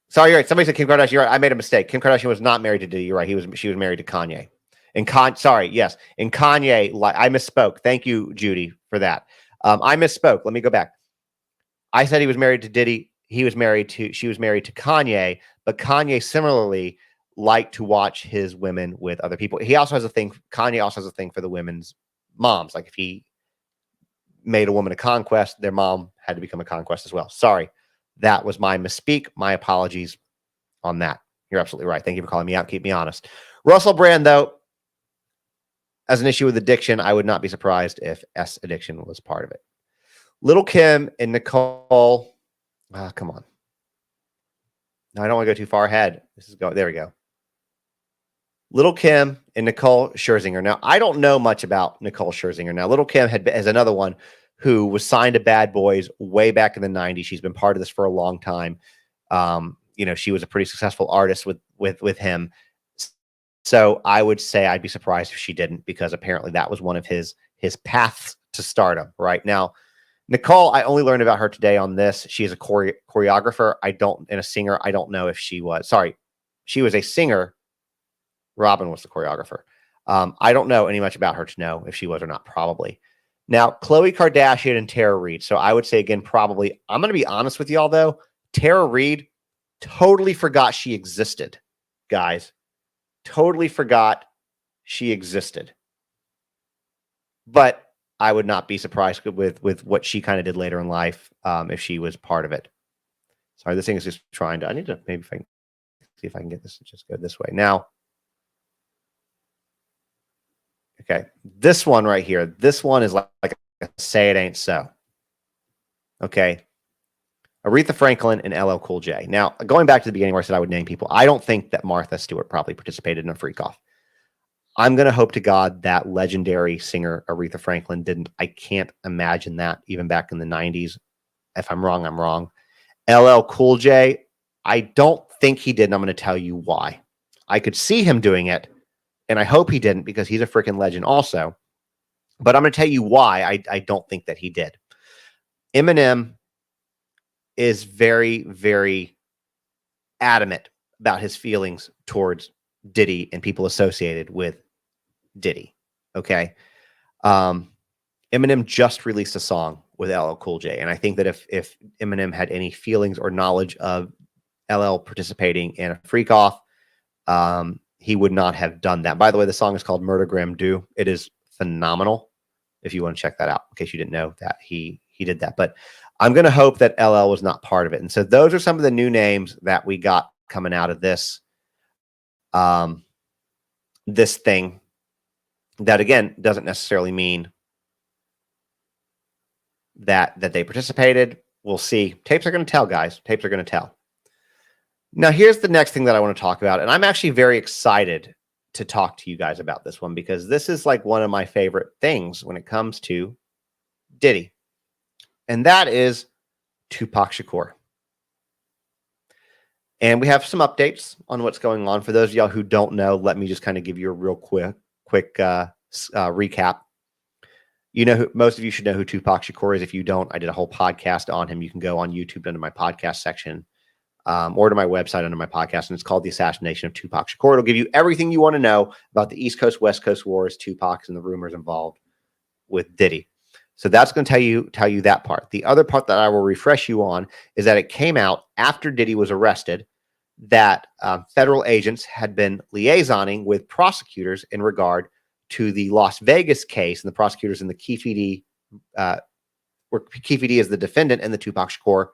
sorry, you're right. Somebody said Kim Kardashian. You're right. I made a mistake. Kim Kardashian was not married to Diddy. You're right. She was married to Kanye. And yes. And Kanye, I misspoke. Thank you, Judy, for that. I misspoke. Let me go back. I said he was married to Diddy. She was married to Kanye, but Kanye similarly liked to watch his women with other people. Kanye also has a thing for the women's moms. Like if he made a woman a conquest, their mom had to become a conquest as well. Sorry. That was my misspeak. My apologies on that. You're absolutely right. Thank you for calling me out. Keep me honest. Russell Brand, though, as an issue with addiction, I would not be surprised if S addiction was part of it. Little Kim and Nicole. Come on. No, I don't want to go too far ahead. There we go. Little Kim and Nicole Scherzinger. Now, I don't know much about Nicole Scherzinger. Now, Little Kim has another one who was signed to Bad Boys way back in the 90s. She's been part of this for a long time. She was a pretty successful artist with him. So I would say I'd be surprised if she didn't, because apparently that was one of his paths to stardom. Right now, Nicole, I only learned about her today on this. She is a choreographer. And a singer. I don't know if she was. Sorry, she was a singer. Robin was the choreographer. I don't know any much about her to know if she was or not. Probably. Now, Khloe Kardashian and Tara Reid. So I would say, again, probably. I'm going to be honest with y'all, though. Tara Reid totally forgot she existed, guys. Totally forgot she existed. But I would not be surprised with what she kind of did later in life if she was part of it. Sorry, this thing is just trying to. I need to maybe see if I can get this to just go this way. Now, okay, this one right here. This one is like a say it ain't so. Okay. Aretha Franklin and LL Cool J. Now, going back to the beginning where I said I would name people, I don't think that Martha Stewart probably participated in a freak off. I'm going to hope to God that legendary singer Aretha Franklin didn't. I can't imagine that even back in the 90s. If I'm wrong, I'm wrong. LL Cool J, I don't think he did, and I'm going to tell you why. I could see him doing it, and I hope he didn't, because he's a freaking legend also. But I'm going to tell you why I don't think that he did. Eminem is very, very adamant about his feelings towards Diddy and people associated with Diddy. Okay. Eminem just released a song with LL Cool J. And I think that if Eminem had any feelings or knowledge of LL participating in a freak off, he would not have done that. By the way, the song is called Murder Graham Do. It is phenomenal. If you want to check that out, in case you didn't know that he did that. But I'm going to hope that LL was not part of it. And so those are some of the new names that we got coming out of this, this thing that, again, doesn't necessarily mean that they participated. We'll see. Tapes are going to tell, guys. Tapes are going to tell. Now, here's the next thing that I want to talk about. And I'm actually very excited to talk to you guys about this one, because this is like one of my favorite things when it comes to Diddy. And that is Tupac Shakur. And we have some updates on what's going on. For those of y'all who don't know, let me just kind of give you a real quick recap. Most of you should know who Tupac Shakur is. If you don't, I did a whole podcast on him. You can go on YouTube under my podcast section, or to my website under my podcast, and it's called The Assassination of Tupac Shakur. It'll give you everything you want to know about the East Coast, West Coast wars, Tupac's, and the rumors involved with Diddy. So that's going to tell you that part. The other part that I will refresh you on is that it came out after Diddy was arrested that federal agents had been liaisoning with prosecutors in regard to the Las Vegas case, and the prosecutors in the Keefe where Keefe is the defendant in the Tupac Shakur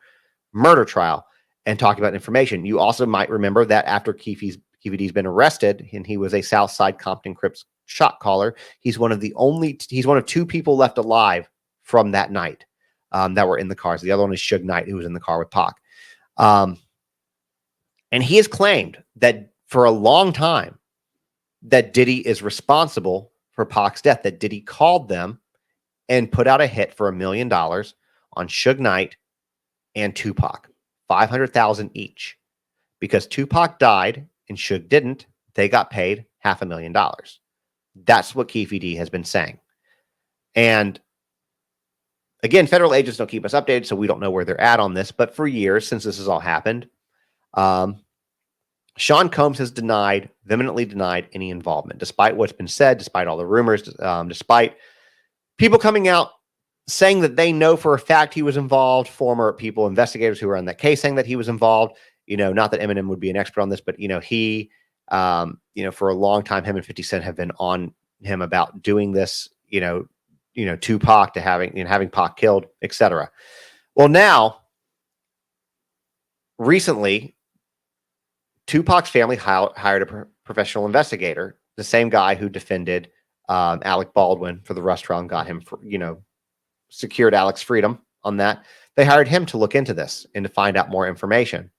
murder trial, and talking about information. You also might remember that after Keefe's been arrested and he was a Southside Compton Crips shot caller, he's one of 2 people left alive from that night that were in the cars. The other one is Suge Knight, who was in the car with Pac. And he has claimed that for a long time that Diddy is responsible for Pac's death, that Diddy called them and put out a hit for $1 million on Suge Knight and Tupac, $500,000 each. Because Tupac died and Suge didn't, they got paid $500,000. That's what Keefe has been saying. And again, federal agents don't keep us updated, so we don't know where they're at on this. But for years, since this has all happened, Sean Combs has vehemently denied any involvement, despite what's been said, despite all the rumors, despite people coming out saying that they know for a fact he was involved, former investigators who were on that case saying that he was involved. Not that Eminem would be an expert on this, but he, for a long time, him and 50 Cent have been on him about doing this, Tupac to having Pac killed, etc. Well, now, recently, Tupac's family hired a professional investigator, the same guy who defended Alec Baldwin for the Rush trial and got him, secured Alec's freedom on that. They hired him to look into this and to find out more information.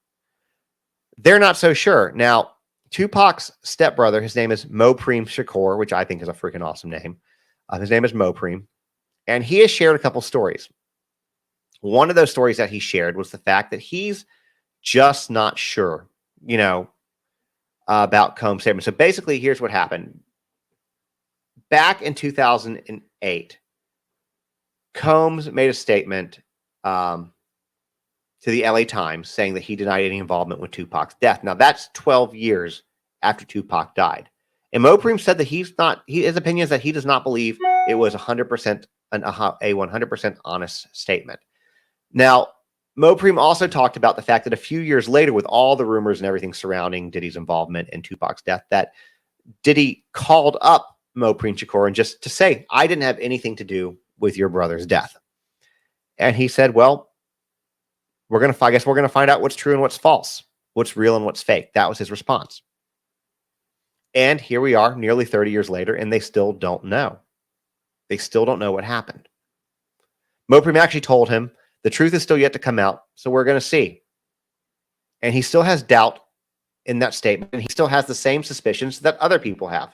They're not so sure. Now, Tupac's stepbrother, his name is Mopreme Shakur, which I think is a freaking awesome name. His name is Mopreme, and he has shared a couple stories. One of those stories that he shared was the fact that he's just not sure, about Combs' statement. So basically, here's what happened. Back in 2008, Combs made a statement to the LA Times saying that he denied any involvement with Tupac's death. Now, that's 12 years after Tupac died. And Mopreme said that his opinion is that he does not believe it was 100% a 100% honest statement. Now, Mopreme also talked about the fact that a few years later, with all the rumors and everything surrounding Diddy's involvement in Tupac's death, that Diddy called up Mopreme Shakur and just to say, I didn't have anything to do with your brother's death. And he said, well, I guess we're going to find out what's true and what's false, what's real and what's fake. That was his response. And here we are nearly 30 years later, and they still don't know. They still don't know what happened. Mopreme actually told him, the truth is still yet to come out, so we're going to see. And he still has doubt in that statement, and he still has the same suspicions that other people have.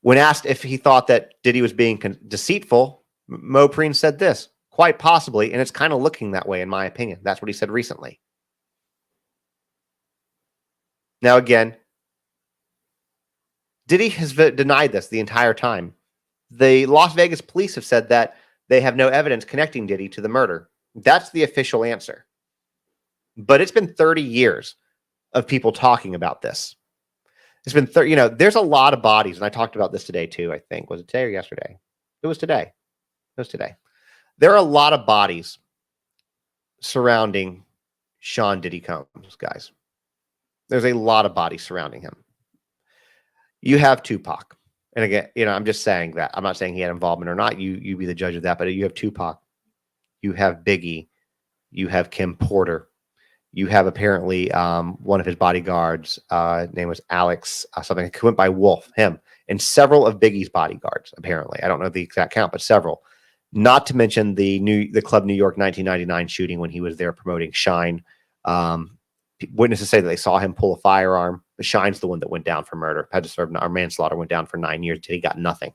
When asked if he thought that Diddy was being deceitful, Mopreme said this, quite possibly, and it's kind of looking that way in my opinion. That's what he said recently. Now again, Diddy has denied this the entire time. The Las Vegas police have said that they have no evidence connecting Diddy to the murder. That's the official answer. But it's been 30 years of people talking about this. It's been, there's a lot of bodies, and I talked about this today too, I think. Was it today or yesterday? It was today. It was today. There are a lot of bodies surrounding Sean Diddy Combs, guys. There's a lot of bodies surrounding him. You have Tupac. And again, I'm just saying that. I'm not saying he had involvement or not. You be the judge of that. But you have Tupac. You have Biggie. You have Kim Porter. You have apparently one of his bodyguards, name was Alex, something who went by Wolf, him, and several of Biggie's bodyguards, apparently. I don't know the exact count, but several. Not to mention the Club New York 1999 shooting when he was there promoting Shine. Witnesses say that they saw him pull a firearm. The Shine's the one that went down for murder. Had to serve our manslaughter, went down for 9 years. Diddy got nothing.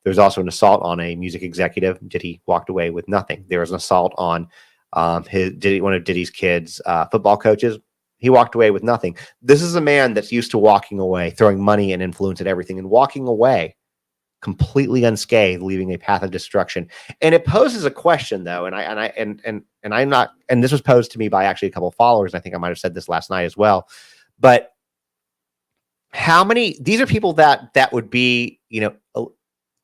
There was also an assault on a music executive. Diddy walked away with nothing. There was an assault on one of Diddy's kids' football coaches. He walked away with nothing. This is a man that's used to walking away, throwing money and influence at everything, and walking away completely unscathed, leaving a path of destruction. And it poses a question, though, and I'm not, and this was posed to me by actually a couple of followers. And I think I might have said this last night as well. But how many? These are people that would be,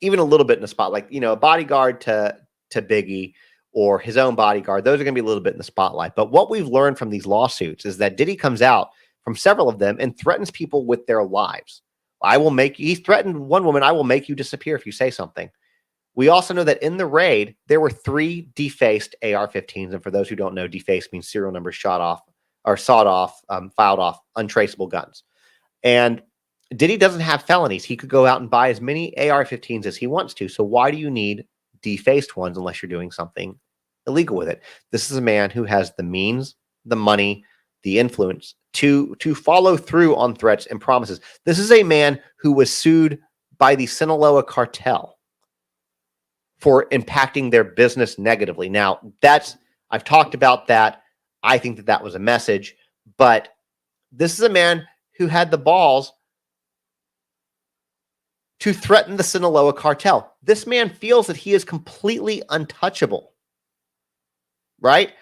even a little bit in the spotlight. A bodyguard to Biggie or his own bodyguard, those are going to be a little bit in the spotlight. But what we've learned from these lawsuits is that Diddy comes out from several of them and threatens people with their lives. He threatened one woman, I will make you disappear if you say something. We also know that in the raid, there were 3 defaced AR-15s. And for those who don't know, defaced means serial numbers shot off or sawed off, filed off, untraceable guns. And Diddy doesn't have felonies. He could go out and buy as many AR-15s as he wants to. So why do you need defaced ones unless you're doing something illegal with it? This is a man who has the means, the money, the influence to follow through on threats and promises. This is a man who was sued by the Sinaloa cartel for impacting their business negatively. Now, I've talked about that. I think that was a message, but this is a man who had the balls to threaten the Sinaloa cartel. This man feels that he is completely untouchable, right?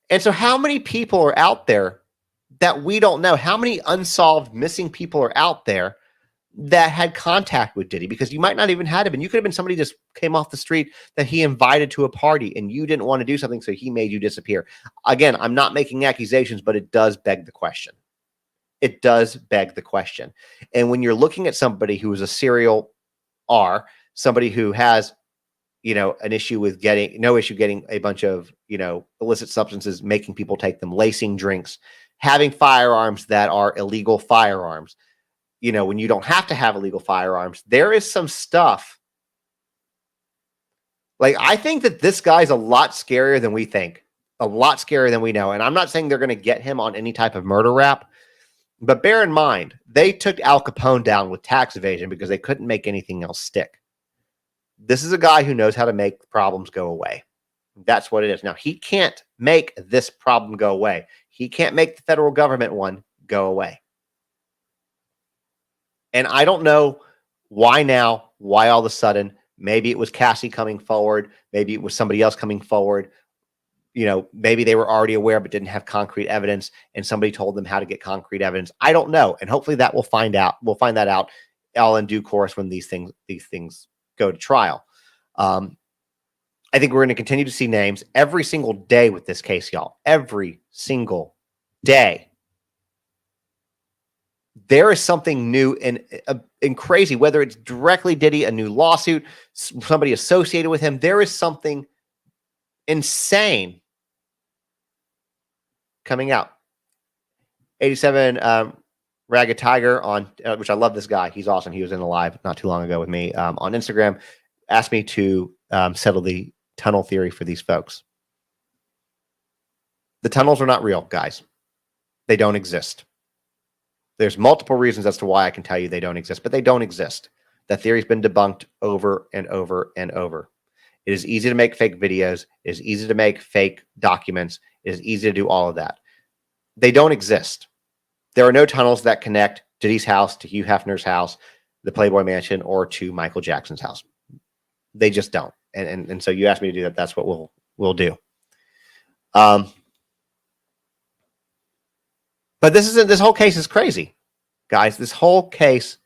And so how many people are out there that we don't know? How many unsolved missing people are out there that had contact with Diddy? Because you might not even have been. You could have been somebody just came off the street that he invited to a party and you didn't want to do something, so he made you disappear. Again, I'm not making accusations, but it does beg the question. It does beg the question. And when you're looking at somebody who is a serial R, somebody who has, an issue with getting a bunch of, illicit substances, making people take them, lacing drinks, having firearms that are illegal firearms, when you don't have to have illegal firearms, there is some stuff. Like, I think that this guy's a lot scarier than we think, a lot scarier than we know. And I'm not saying they're going to get him on any type of murder rap, but bear in mind, they took Al Capone down with tax evasion because they couldn't make anything else stick. This is a guy who knows how to make problems go away. That's what it is. Now, he can't make this problem go away. He can't make the federal government one go away. And I don't know why now, why all of a sudden. Maybe it was Cassie coming forward. Maybe it was somebody else coming forward. Maybe they were already aware but didn't have concrete evidence, and somebody told them how to get concrete evidence. I don't know. And hopefully that we'll find out. We'll find that out all in due course when these things go to trial. I think we're going to continue to see names every single day with this case, y'all. Every single day. There is something new and crazy, whether it's directly Diddy, a new lawsuit, somebody associated with him. There is something insane coming out. 87 Ragged Tiger on, which I love this guy. He's awesome. He was in the live not too long ago with me on Instagram. Asked me to settle the tunnel theory for these folks. The tunnels are not real, guys. They don't exist. There's multiple reasons as to why I can tell you they don't exist, but they don't exist. That theory's been debunked over and over and over. It is easy to make fake videos. It is easy to make fake documents. It is easy to do all of that. They don't exist. There are no tunnels that connect Diddy's house to Hugh Hefner's house, the Playboy Mansion, or to Michael Jackson's house. They just don't. And so you asked me to do that. That's what we'll do. But this whole case is crazy, guys. This whole case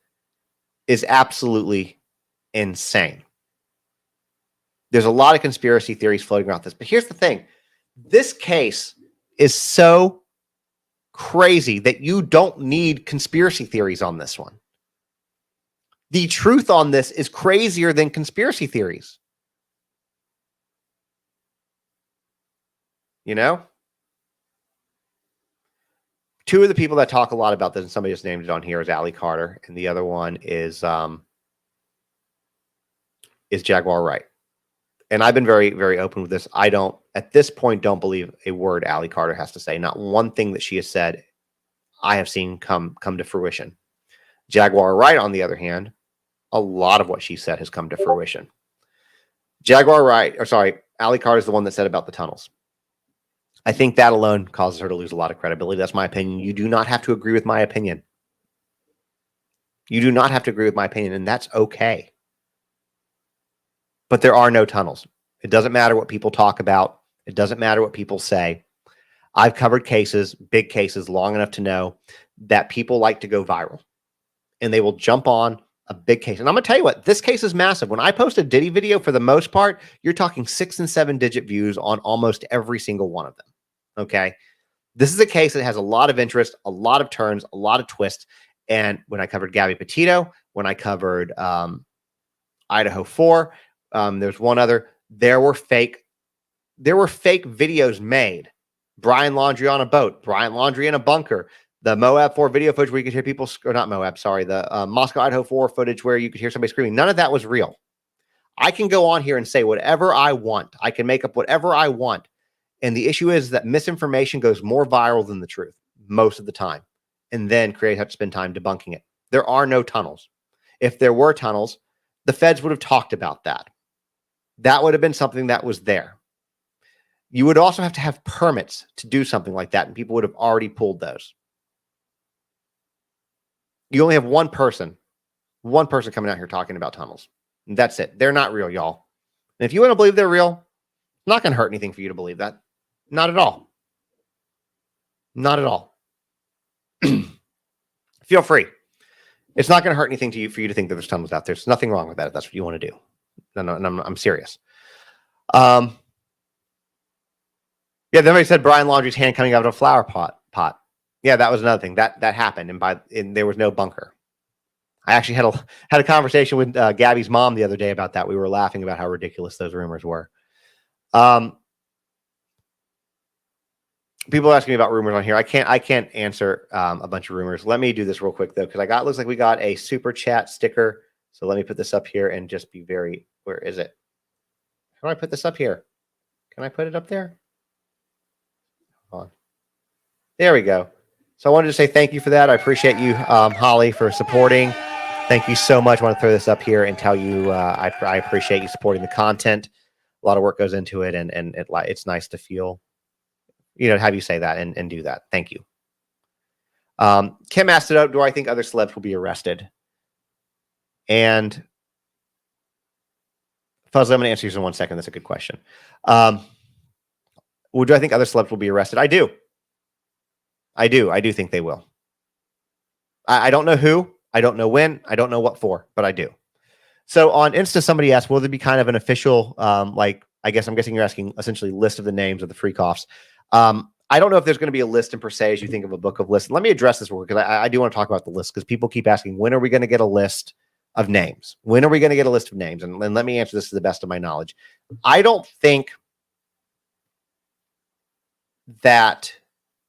is absolutely insane. There's a lot of conspiracy theories floating around this. But here's the thing. This case is so crazy that you don't need conspiracy theories on this one. The truth on this is crazier than conspiracy theories. Two of the people that talk a lot about this, and somebody just named it on here, is Allie Carter, and the other one is Jaguar Wright. And I've been very, very open with this. I don't, at this point, don't believe a word Allie Carter has to say. Not one thing that she has said I have seen come to fruition. Jaguar Wright, on the other hand, a lot of what she said has come to fruition. Allie Carter is the one that said about the tunnels. I think that alone causes her to lose a lot of credibility. That's my opinion. You do not have to agree with my opinion. You do not have to agree with my opinion, and that's okay. But there are no tunnels. It doesn't matter what people talk about. It doesn't matter what people say. I've covered cases, big cases, long enough to know that people like to go viral. And they will jump on A big case. And I'm going to tell you what, this case is massive. When I post a Diddy video, for the most part, you're talking 6 and 7 digit views on almost every single one of them. Okay. This is a case that has a lot of interest, a lot of turns, a lot of twists. And when I covered Gabby Petito, when I covered Idaho 4, there's one other, there were fake videos made. Brian Laundrie on a boat, Brian Laundrie in a bunker, the Moab 4 video footage where you could hear people, or not Moab, sorry, the Moscow, Idaho 4 footage where you could hear somebody screaming. None of that was real. I can go on here and say whatever I want. I can make up whatever I want. And the issue is that misinformation goes more viral than the truth most of the time. And then creators have to spend time debunking it. There are no tunnels. If there were tunnels, the feds would have talked about that. That would have been something that was there. You would also have to have permits to do something like that, and people would have already pulled those. You only have one person coming out here talking about tunnels. And that's it. They're not real, y'all. And if you want to believe they're real, it's not going to hurt anything for you to believe that. Not at all. Not at all. Feel free. It's not going to hurt anything to you for you to think that there's tunnels out there. There's nothing wrong with that if that's what you want to do. No, I'm serious. Yeah, then somebody said Brian Laundrie's hand coming out of a flower pot. Yeah, that was another thing that happened, and there was no bunker. I actually had a conversation with Gabby's mom the other day about that. We were laughing about how ridiculous those rumors were. People are asking me about rumors on here. I can't answer a bunch of rumors. Let me do this real quick though, because looks like we got a super chat sticker. So let me put this up here and just be very. Where is it? How do I put this up here? Can I put it up there? Hold on. There we go. So I wanted to say thank you for that. I appreciate you, Holly, for supporting. Thank you so much. I want to throw this up here and tell you I appreciate you supporting the content. A lot of work goes into it, and it's nice to feel, have you say that and do that. Thank you. Kim asked it out. Do I think other celebs will be arrested? And Fuzz, I'm going to answer you in 1 second. That's a good question. Do I think other celebs will be arrested? I do. I do think they will. I don't know who. I don't know when. I don't know what for, but I do. So on Insta, somebody asked, will there be kind of an official, I guess I'm guessing you're asking essentially list of the names of the freak-offs. I don't know if there's going to be a list in per se as you think of a book of lists. Let me address this because I do want to talk about the list because people keep asking, when are we going to get a list of names? When are we going to get a list of names? And let me answer this to the best of my knowledge. I don't think that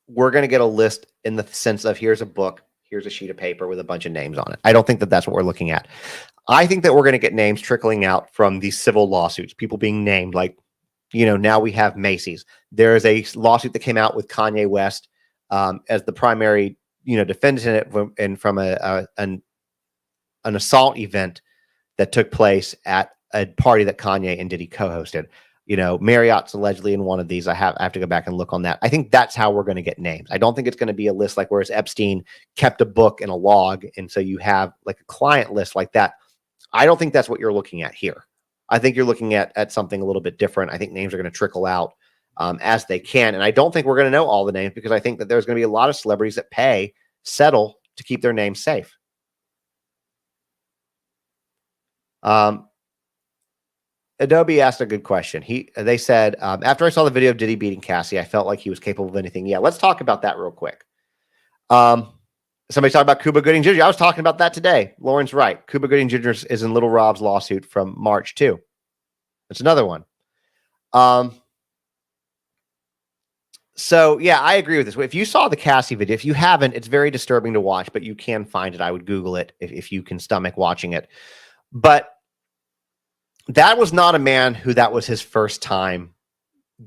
we're going to get a list in the sense of here's a book, here's a sheet of paper with a bunch of names on it. I don't think that that's what we're looking at. I think that we're going to get names trickling out from these civil lawsuits, people being named like, now we have Macy's. There is a lawsuit that came out with Kanye West as the primary, defendant in it from an assault event that took place at a party that Kanye and Diddy co-hosted. Marriott's allegedly in one of these. I have to go back and look on that. I think that's how we're going to get names. I don't think it's going to be a list like whereas Epstein kept a book and a log, and so you have like a client list like that. I don't think that's what you're looking at here. I think you're looking at something a little bit different. I think names are going to trickle out as they can, and I don't think we're going to know all the names because I think that there's going to be a lot of celebrities that settle to keep their names safe. Adobe asked a good question. They said, after I saw the video of Diddy beating Cassie, I felt like he was capable of anything. Yeah, let's talk about that real quick. Somebody talked about Cuba Gooding Jr. I was talking about that today. Lauren's right. Cuba Gooding Jr. is in Little Rob's lawsuit from March too. That's another one. So yeah, I agree with this. If you saw the Cassie video, if you haven't, it's very disturbing to watch, but you can find it. I would Google it if you can stomach watching it. But that was not a man who that was his first time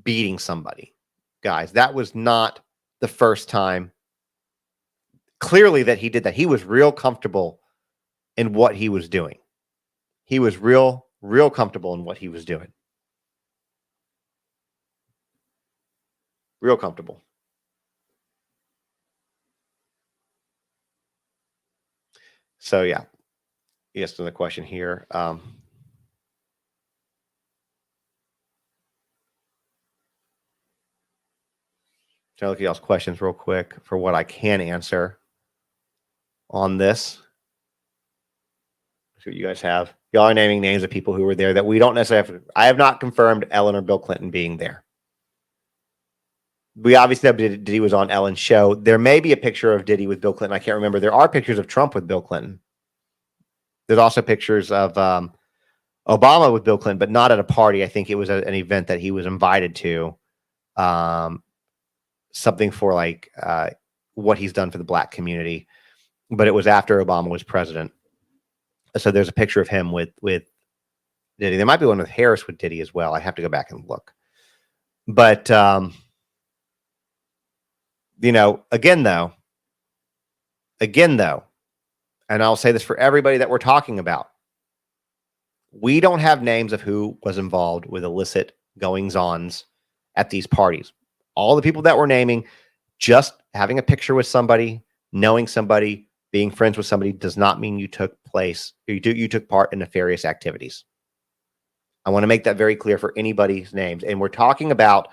beating somebody, guys. That was not the first time. Clearly that he did that. He was real comfortable in what he was doing. He was real comfortable in what he was doing. Real comfortable. So yeah. Yes, another question here. Trying to look at y'all's questions real quick for what I can answer on this. See what you guys have. Y'all are naming names of people who were there that we don't necessarily have. I have not confirmed Ellen or Bill Clinton being there. We obviously know Diddy was on Ellen's show. There may be a picture of Diddy with Bill Clinton. I can't remember. There are pictures of Trump with Bill Clinton. There's also pictures of Obama with Bill Clinton, but not at a party. I think it was an event that he was invited to. Something for like what he's done for the black community. But it was after Obama was president. So there's a picture of him with Diddy. There might be one with Harris with Diddy as well. I have to go back and look. But you know, again though, and I'll say this for everybody that we're talking about, we don't have names of who was involved with illicit goings-ons at these parties. All the people that we're naming, just having a picture with somebody, knowing somebody, being friends with somebody does not mean you took part in nefarious activities. I want to make that very clear for anybody's names. And we're talking about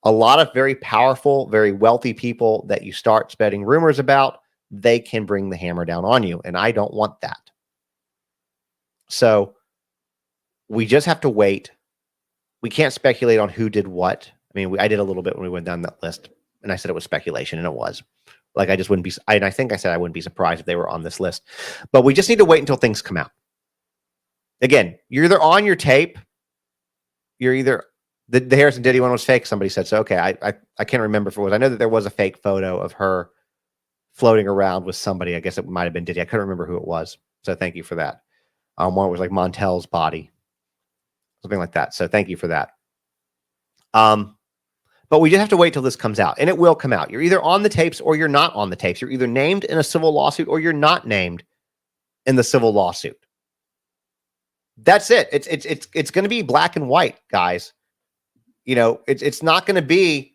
a lot of very powerful, very wealthy people that you start spreading rumors about. They can bring the hammer down on you. And I don't want that. So we just have to wait. We can't speculate on who did what. I mean, I did a little bit when we went down that list, and I said it was speculation, and it was. Like, I just wouldn't be, and I think I said I wouldn't be surprised if they were on this list. But we just need to wait until things come out. Again, you're either on your tape, you're either, the Harrison Diddy one was fake, somebody said. So, okay, I can't remember if it was. I know that there was a fake photo of her floating around with somebody. I guess it might have been Diddy. I couldn't remember who it was. So thank you for that. One was like Montel's body. Something like that. So thank you for that. But we just have to wait till this comes out, and it will come out. You're either on the tapes or you're not on the tapes. You're either named in a civil lawsuit or you're not named in the civil lawsuit. That's it. It's going to be black and white, guys. You know, it's not going to be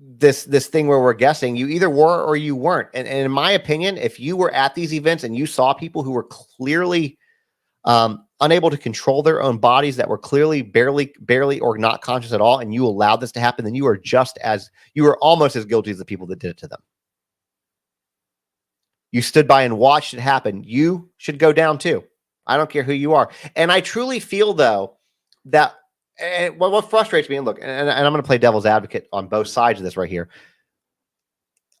this thing where we're guessing. You either were or you weren't. And in my opinion, if you were at these events and you saw people who were clearly unable to control their own bodies, that were clearly barely or not conscious at all, and you allowed this to happen, then you are almost as guilty as the people that did it to them. You stood by and watched it happen. You should go down too. I don't care who you are. And I truly feel though that what frustrates me, and look, and I'm going to play devil's advocate on both sides of this right here.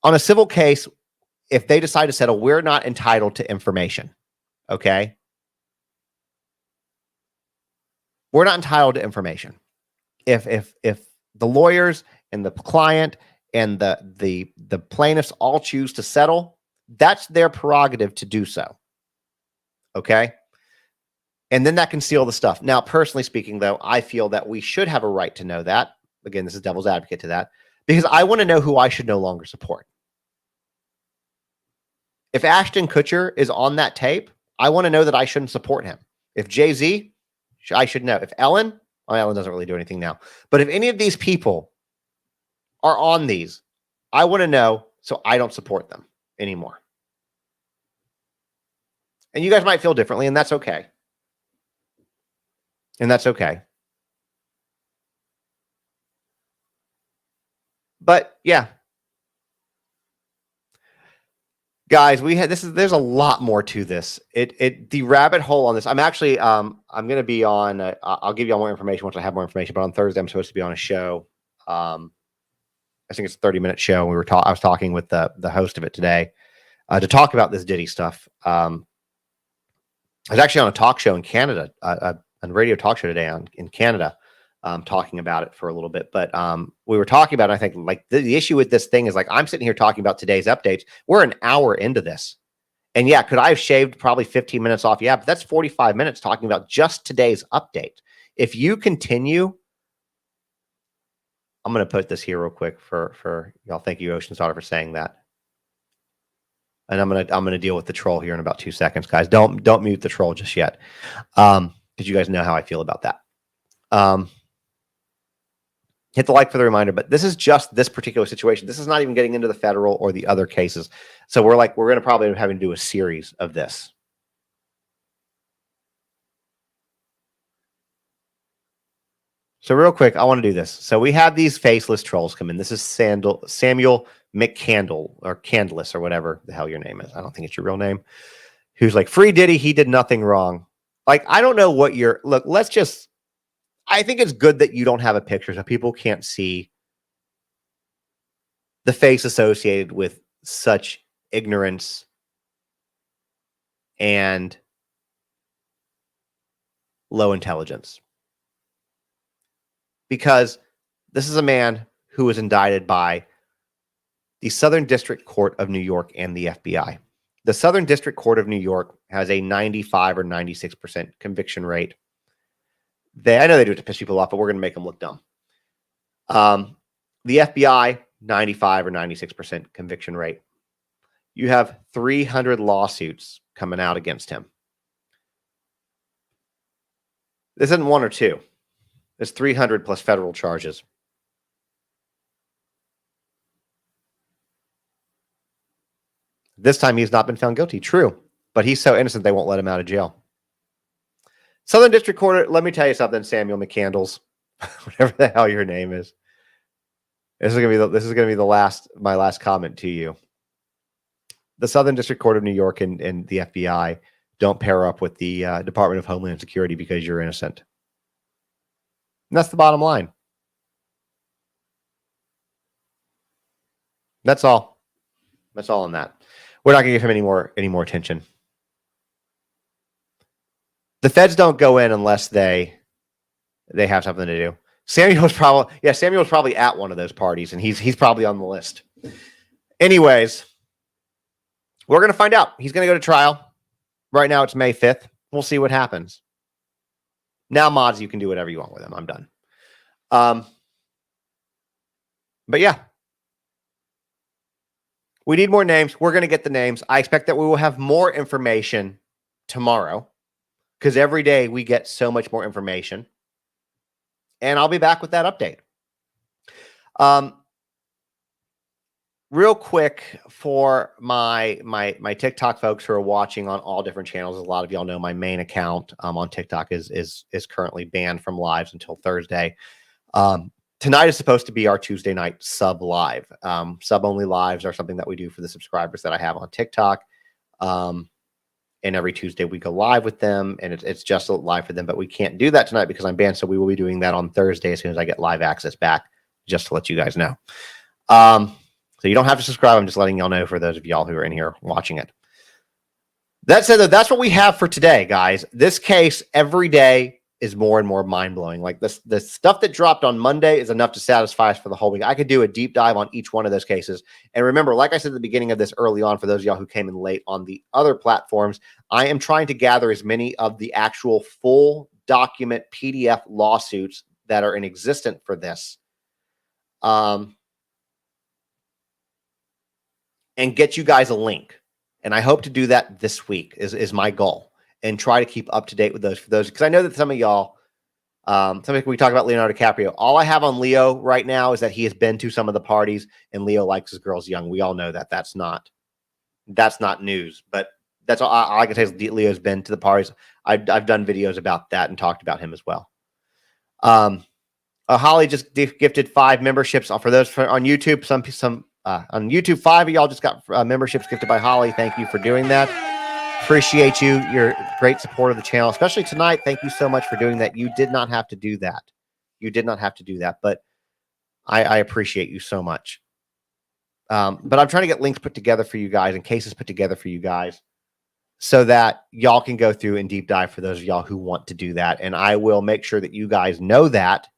On a civil case, if they decide to settle, we're not entitled to information. Okay. We're not entitled to information. If the lawyers and the client and the plaintiffs all choose to settle, that's their prerogative to do so. Okay? And then that can seal the stuff. Now, personally speaking, though, I feel that we should have a right to know that. Again, this is devil's advocate to that, because I want to know who I should no longer support. If Ashton Kutcher is on that tape, I want to know that I shouldn't support him. If Jay-Z, I should know. If Ellen, well, Ellen doesn't really do anything now. But if any of these people are on these, I want to know so I don't support them anymore. And you guys might feel differently, and that's okay. And that's okay. But yeah. Guys, there's a lot more to this. The rabbit hole on this. I'm actually I'm going to be on I'll give you all more information once I have more information, but on Thursday I'm supposed to be on a show. I think it's a 30-minute show. I was talking with the host of it today to talk about this Diddy stuff. I was actually on a talk show in Canada, a radio talk show today in Canada, talking about it for a little bit. But we were talking about it, I think, like the issue with this thing is, like, I'm sitting here talking about today's updates. We're an hour into this. And yeah, could I have shaved probably 15 minutes off? Yeah, but that's 45 minutes talking about just today's update. If you continue, I'm going to put this here real quick for y'all. Thank you, Ocean's Daughter, for saying that. And I'm gonna deal with the troll here in about 2 seconds, guys. Don't mute the troll just yet, because you guys know how I feel about that. Hit the like for the reminder, but this is just this particular situation. This is not even getting into the federal or the other cases. So we're going to probably have to do a series of this. So real quick, I want to do this. So we have these faceless trolls come in. This is Samuel McCandle or Candless or whatever the hell your name is. I don't think it's your real name. Who's like, free Diddy, he did nothing wrong. Like, I don't know what you're, look, I think it's good that you don't have a picture so people can't see the face associated with such ignorance and low intelligence. Because this is a man who was indicted by the Southern District Court of New York and the FBI. The Southern District Court of New York has a 95 or 96% conviction rate. I know they do it to piss people off, but we're going to make them look dumb. The FBI, 95 or 96% conviction rate. You have 300 lawsuits coming out against him. This isn't one or two. It's 300 plus federal charges. This time he's not been found guilty. True. But he's so innocent they won't let him out of jail. Southern District Court, let me tell you something, Samuel McCandles, whatever the hell your name is. This is gonna be my last comment to you. The Southern District Court of New York and the FBI don't pair up with the Department of Homeland Security because you're innocent. And that's the bottom line. That's all. That's all on that. We're not going to give him any more attention. The feds don't go in unless they have something to do. Samuel was probably at one of those parties, and he's probably on the list. Anyways, we're going to find out. He's going to go to trial. Right now, it's May 5th. We'll see what happens. Now, mods, you can do whatever you want with him. I'm done. But yeah. We need more names. We're going to get the names. I expect that we will have more information tomorrow because every day we get so much more information. And I'll be back with that update. Real quick for my TikTok folks who are watching on all different channels. A lot of y'all know my main account on TikTok is currently banned from lives until Thursday. Tonight is supposed to be our Tuesday night sub live. Sub only lives are something that we do for the subscribers that I have on TikTok. And every Tuesday we go live with them, and it's just a live for them. But we can't do that tonight because I'm banned. So we will be doing that on Thursday as soon as I get live access back, just to let you guys know. So you don't have to subscribe. I'm just letting y'all know for those of y'all who are in here watching it. That said, though, that's what we have for today, guys. This case every day is more and more mind-blowing. Like the stuff that dropped on Monday is enough to satisfy us for the whole week. I could do a deep dive on each one of those cases. And remember, like I said at the beginning of this early on, for those of y'all who came in late on the other platforms, I am trying to gather as many of the actual full document PDF lawsuits that are in existence for this. And get you guys a link. And I hope to do that this week is my goal. And try to keep up to date with those for those, because I know that some of y'all, we talk about Leonardo DiCaprio. All I have on Leo right now is that he has been to some of the parties, and Leo likes his girls young. We all know that. That's not news, but that's all I can say is Leo's been to the parties. I've done videos about that and talked about him as well. Holly just gifted 5 memberships for those on YouTube. Some on YouTube, 5 of y'all just got memberships gifted by Holly. Thank you for doing that. Appreciate you. Your great support of the channel, especially tonight. Thank you so much for doing that. You did not have to do that. You did not have to do that, but I appreciate you so much. But I'm trying to get links put together for you guys and cases put together for you guys so that y'all can go through and deep dive for those of y'all who want to do that. And I will make sure that you guys know that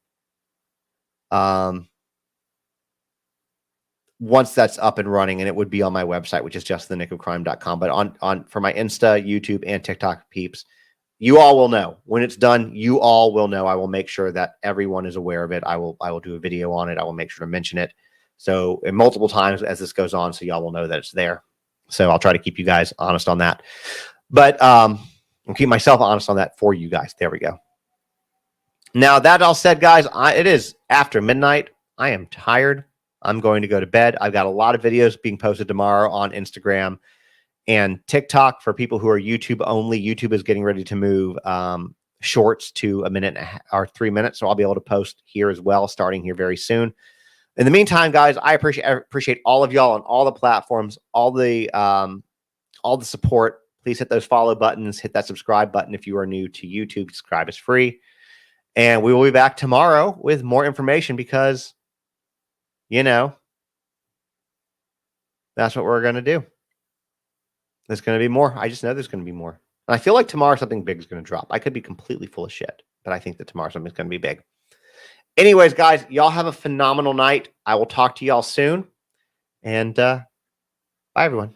once that's up and running, and it would be on my website, which is justthennickofcrime.com. But on for my Insta, YouTube, and TikTok peeps, you all will know when it's done. You all will know. I will make sure that everyone is aware of it. I will do a video on it. I will make sure to mention it and multiple times as this goes on, so y'all will know that it's there. So I'll try to keep you guys honest on that, but I'll keep myself honest on that for you guys. There we go. Now that all said, guys, it is after midnight. I am tired. I'm going to go to bed. I've got a lot of videos being posted tomorrow on Instagram and TikTok for people who are YouTube only. YouTube is getting ready to move shorts to a minute or 3 minutes. So I'll be able to post here as well, starting here very soon. In the meantime, guys, I appreciate all of y'all on all the platforms, all the support. Please hit those follow buttons, hit that subscribe button if you are new to YouTube. Subscribe is free. And we will be back tomorrow with more information because, that's what we're going to do. There's going to be more. I just know there's going to be more. And I feel like tomorrow something big is going to drop. I could be completely full of shit, but I think that tomorrow something's going to be big. Anyways, guys, y'all have a phenomenal night. I will talk to y'all soon. And bye, everyone.